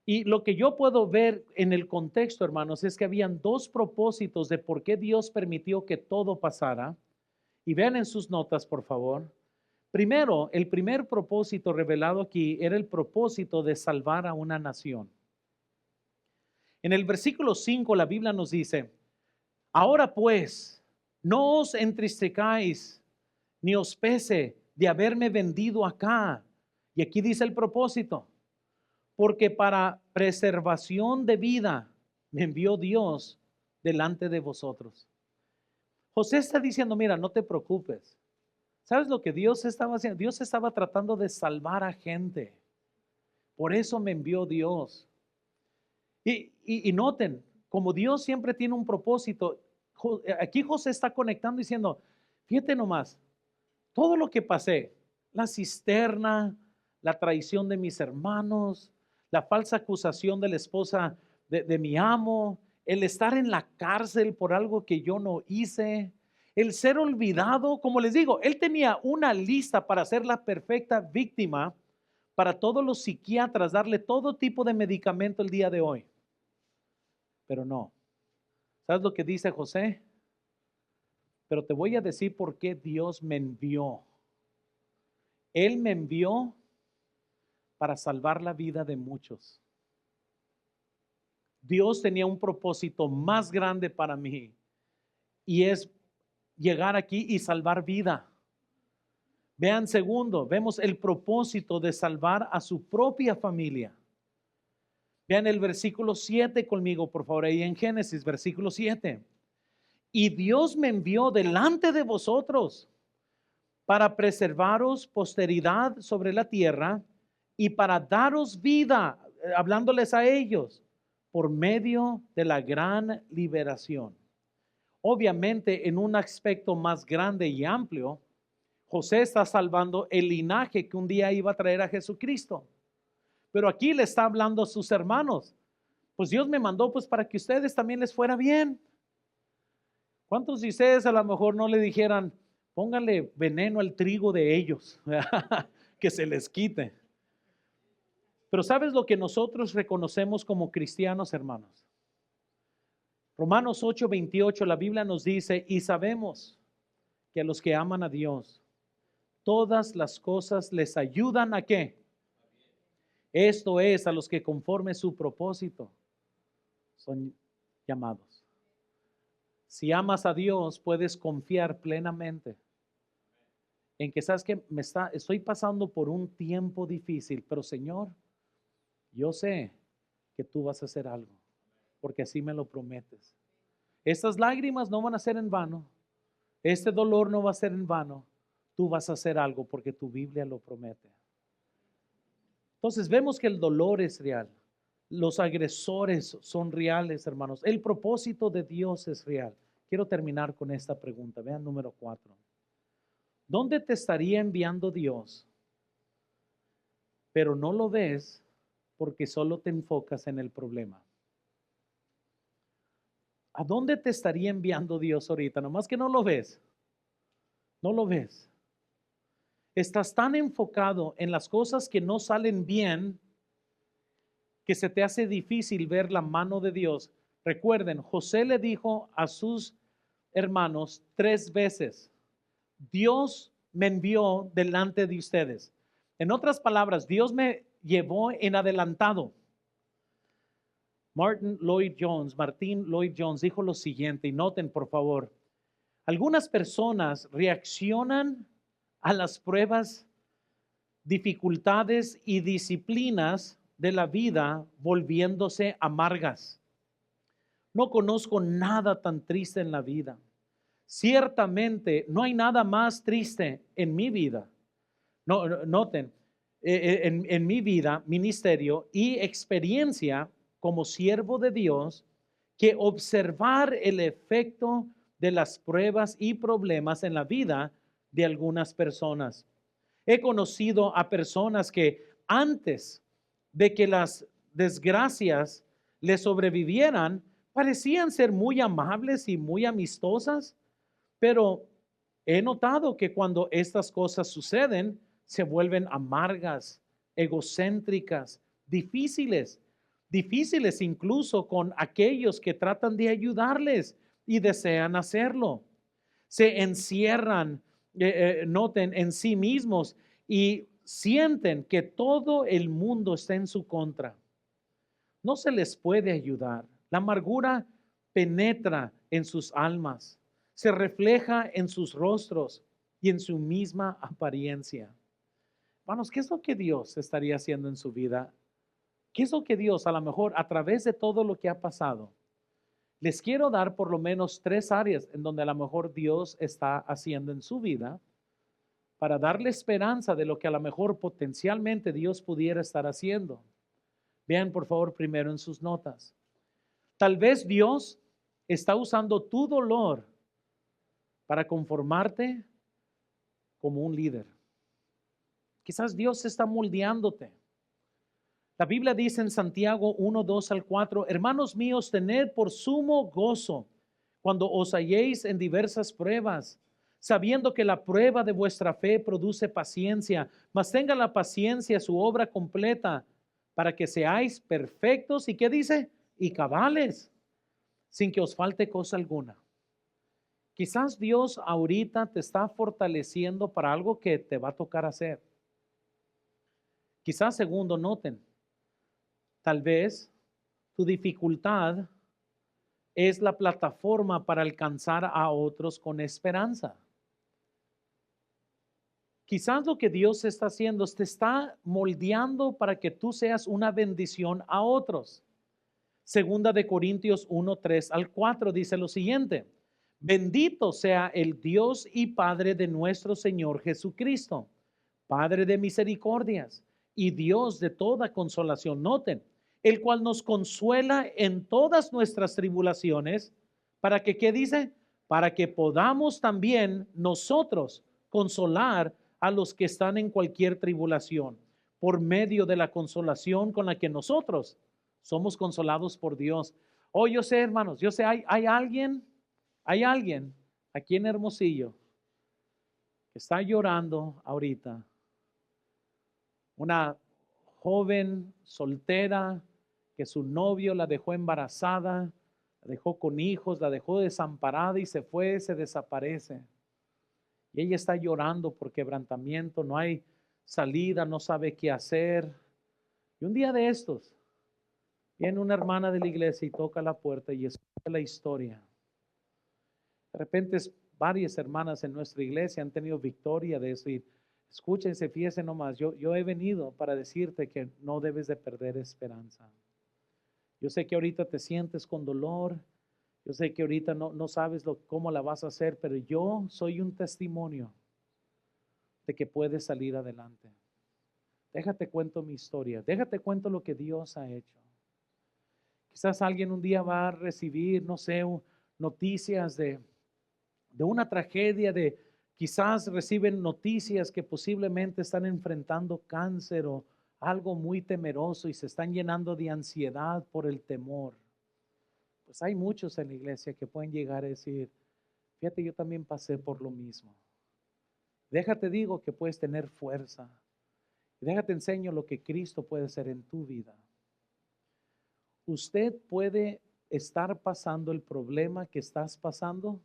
Y lo que yo puedo ver en el contexto, hermanos, es que habían dos propósitos de por qué Dios permitió que todo pasara. Y vean en sus notas, por favor. Primero, el primer propósito revelado aquí era el propósito de salvar a una nación. En el versículo 5 la Biblia nos dice, ahora pues, no os entristezcáis ni os pese de haberme vendido acá. Y aquí dice el propósito, porque para preservación de vida me envió Dios delante de vosotros. José está diciendo, mira, no te preocupes. ¿Sabes lo que Dios estaba haciendo? Dios estaba tratando de salvar a gente. Por eso me envió Dios. Y noten, como Dios siempre tiene un propósito, aquí José está conectando diciendo, fíjate nomás, todo lo que pasé, la cisterna, la traición de mis hermanos, la falsa acusación de la esposa de mi amo, el estar en la cárcel por algo que yo no hice, el ser olvidado, como les digo, él tenía una lista para ser la perfecta víctima para todos los psiquiatras, darle todo tipo de medicamento el día de hoy. Pero no. ¿Sabes lo que dice José? Pero te voy a decir por qué Dios me envió. Él me envió para salvar la vida de muchos. Dios tenía un propósito más grande para mí, y es llegar aquí y salvar vida. Vean segundo, vemos el propósito de salvar a su propia familia. Vean el versículo 7 conmigo, por favor, ahí en Génesis, versículo 7. Y Dios me envió delante de vosotros para preservaros posteridad sobre la tierra y para daros vida, hablándoles a ellos, por medio de la gran liberación. Obviamente, en un aspecto más grande y amplio, José está salvando el linaje que un día iba a traer a Jesucristo. Pero aquí le está hablando a sus hermanos. Pues Dios me mandó pues para que ustedes también les fuera bien. ¿Cuántos de ustedes a lo mejor no le dijeran, póngale veneno al trigo de ellos, que se les quite? Pero ¿sabes lo que nosotros reconocemos como cristianos, hermanos? Romanos 8:28, la Biblia nos dice, y sabemos que a los que aman a Dios, todas las cosas les ayudan ¿a qué? Esto es, a los que conforme su propósito son llamados. Si amas a Dios, puedes confiar plenamente en que sabes que estoy pasando por un tiempo difícil, pero Señor, yo sé que tú vas a hacer algo. porque así me lo prometes. Estas lágrimas no van a ser en vano. Este dolor no va a ser en vano. Tú vas a hacer algo porque tu Biblia lo promete. Entonces vemos que el dolor es real. Los agresores son reales, hermanos. El propósito de Dios es real. Quiero terminar con esta pregunta. Vean número 4. ¿Dónde te estaría enviando Dios? Pero no lo ves porque solo te enfocas en el problema. ¿A dónde te estaría enviando Dios ahorita? Nomás que no lo ves. No lo ves. Estás tan enfocado en las cosas que no salen bien que se te hace difícil ver la mano de Dios. Recuerden, José le dijo a sus hermanos 3 veces, Dios me envió delante de ustedes. En otras palabras, Dios me llevó en adelantado. Martin Lloyd Jones dijo lo siguiente, y noten por favor, algunas personas reaccionan a las pruebas, dificultades y disciplinas de la vida volviéndose amargas. No conozco nada tan triste en la vida. Ciertamente no hay nada más triste en mi vida. Noten, en mi vida, ministerio y experiencia como siervo de Dios, que observar el efecto de las pruebas y problemas en la vida de algunas personas. He conocido a personas que antes de que las desgracias les sobrevivieran, parecían ser muy amables y muy amistosas, pero he notado que cuando estas cosas suceden, se vuelven amargas, egocéntricas, difíciles incluso con aquellos que tratan de ayudarles y desean hacerlo. Se encierran, noten, en sí mismos y sienten que todo el mundo está en su contra. No se les puede ayudar. La amargura penetra en sus almas, se refleja en sus rostros y en su misma apariencia. Hermanos, ¿qué es lo que Dios estaría haciendo en su vida? ¿Qué es lo que Dios, a lo mejor, a través de todo lo que ha pasado? Les quiero dar por lo menos 3 áreas en donde a lo mejor Dios está haciendo en su vida para darle esperanza de lo que a lo mejor potencialmente Dios pudiera estar haciendo. Vean por favor primero en sus notas. Tal vez Dios está usando tu dolor para conformarte como un líder. Quizás Dios está moldeándote. La Biblia dice en Santiago 1:2-4, hermanos míos, tened por sumo gozo cuando os halléis en diversas pruebas, sabiendo que la prueba de vuestra fe produce paciencia, mas tenga la paciencia su obra completa, para que seáis perfectos y ¿qué dice? Y cabales, sin que os falte cosa alguna. Quizás Dios ahorita te está fortaleciendo para algo que te va a tocar hacer. Quizás segundo, noten, tal vez tu dificultad es la plataforma para alcanzar a otros con esperanza. Quizás lo que Dios está haciendo es te está moldeando para que tú seas una bendición a otros. Segunda de Corintios 1:3-4 dice lo siguiente: bendito sea el Dios y Padre de nuestro Señor Jesucristo, Padre de misericordias y Dios de toda consolación. Noten, el cual nos consuela en todas nuestras tribulaciones, para que, ¿qué dice? Para que podamos también nosotros consolar a los que están en cualquier tribulación, por medio de la consolación con la que nosotros somos consolados por Dios. Oh, yo sé, hermanos, yo sé, hay alguien aquí en Hermosillo que está llorando ahorita. Una joven soltera que su novio la dejó embarazada, la dejó con hijos, la dejó desamparada y se fue, se desaparece. Y ella está llorando por quebrantamiento, no hay salida, no sabe qué hacer. Y un día de estos, viene una hermana de la iglesia y toca la puerta y escucha la historia. De repente varias hermanas en nuestra iglesia han tenido victoria de eso y escúchense, fíjense nomás, yo he venido para decirte que no debes de perder esperanza. Yo sé que ahorita te sientes con dolor. Yo sé que ahorita no sabes cómo la vas a hacer, pero yo soy un testimonio de que puedes salir adelante. Déjate cuento mi historia. Déjate cuento lo que Dios ha hecho. Quizás alguien un día va a recibir, no sé, noticias de una tragedia, quizás reciben noticias que posiblemente están enfrentando cáncer o algo muy temeroso y se están llenando de ansiedad por el temor. Pues hay muchos en la iglesia que pueden llegar a decir, fíjate, yo también pasé por lo mismo. Déjate digo que puedes tener fuerza. Déjate enseño lo que Cristo puede hacer en tu vida. Usted puede estar pasando el problema que estás pasando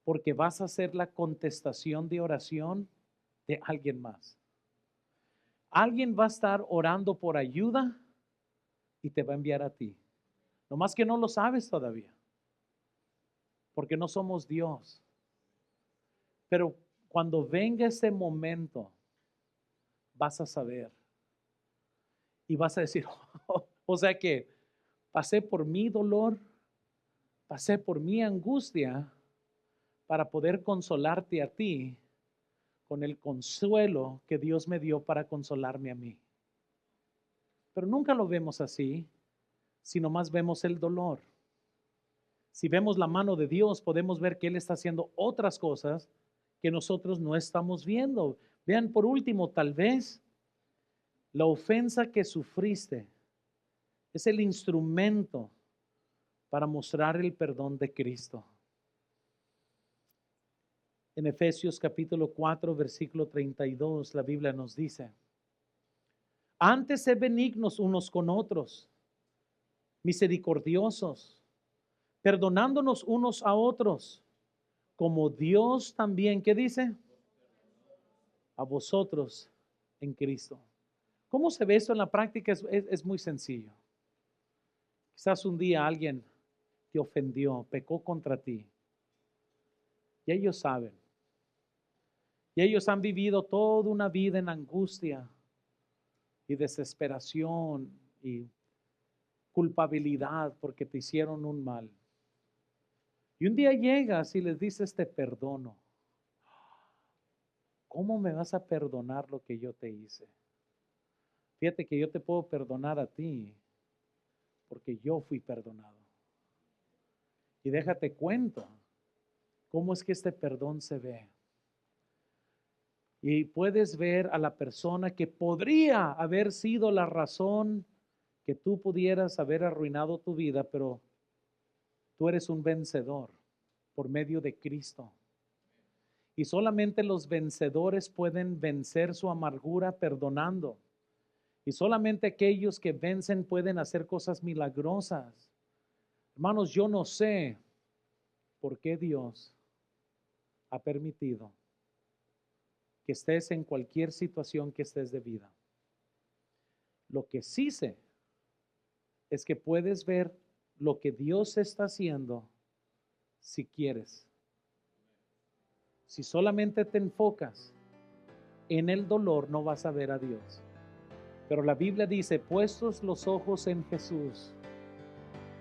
porque vas a hacer la contestación de oración de alguien más. Alguien va a estar orando por ayuda y te va a enviar a ti. Nomás que no lo sabes todavía, porque no somos Dios. Pero cuando venga ese momento, vas a saber y vas a decir, o sea que pasé por mi dolor, pasé por mi angustia para poder consolarte a ti con el consuelo que Dios me dio para consolarme a mí. Pero nunca lo vemos así, sino más vemos el dolor. Si vemos la mano de Dios, podemos ver que Él está haciendo otras cosas que nosotros no estamos viendo. Vean, por último, tal vez la ofensa que sufriste es el instrumento para mostrar el perdón de Cristo. En Efesios capítulo 4, versículo 32, la Biblia nos dice, antes sed benignos unos con otros, misericordiosos, perdonándonos unos a otros, como Dios también, ¿qué dice? A vosotros en Cristo. ¿Cómo se ve esto en la práctica? Es muy sencillo. Quizás un día alguien te ofendió, pecó contra ti. Y ellos saben. Y ellos han vivido toda una vida en angustia y desesperación y culpabilidad porque te hicieron un mal. Y un día llegas y les dices, te perdono. ¿Cómo me vas a perdonar lo que yo te hice? Fíjate que yo te puedo perdonar a ti porque yo fui perdonado. Y déjate cuento cómo es que este perdón se ve. Y puedes ver a la persona que podría haber sido la razón que tú pudieras haber arruinado tu vida, pero tú eres un vencedor por medio de Cristo. Y solamente los vencedores pueden vencer su amargura perdonando. Y solamente aquellos que vencen pueden hacer cosas milagrosas. Hermanos, yo no sé por qué Dios ha permitido que estés en cualquier situación que estés de vida. Lo que sí sé es que puedes ver lo que Dios está haciendo si quieres. Si solamente te enfocas en el dolor, no vas a ver a Dios. Pero la Biblia dice, puestos los ojos en Jesús,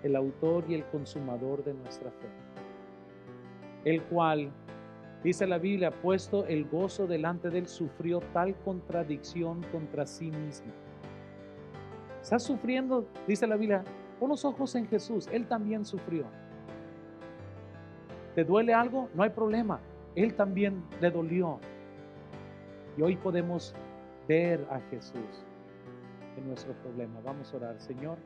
el autor y el consumador de nuestra fe, el cual, dice la Biblia, puesto el gozo delante de él, sufrió tal contradicción contra sí mismo. ¿Estás sufriendo? Dice la Biblia, pon los ojos en Jesús, él también sufrió. ¿Te duele algo? No hay problema, él también le dolió. Y hoy podemos ver a Jesús en nuestro problema. Vamos a orar, Señor.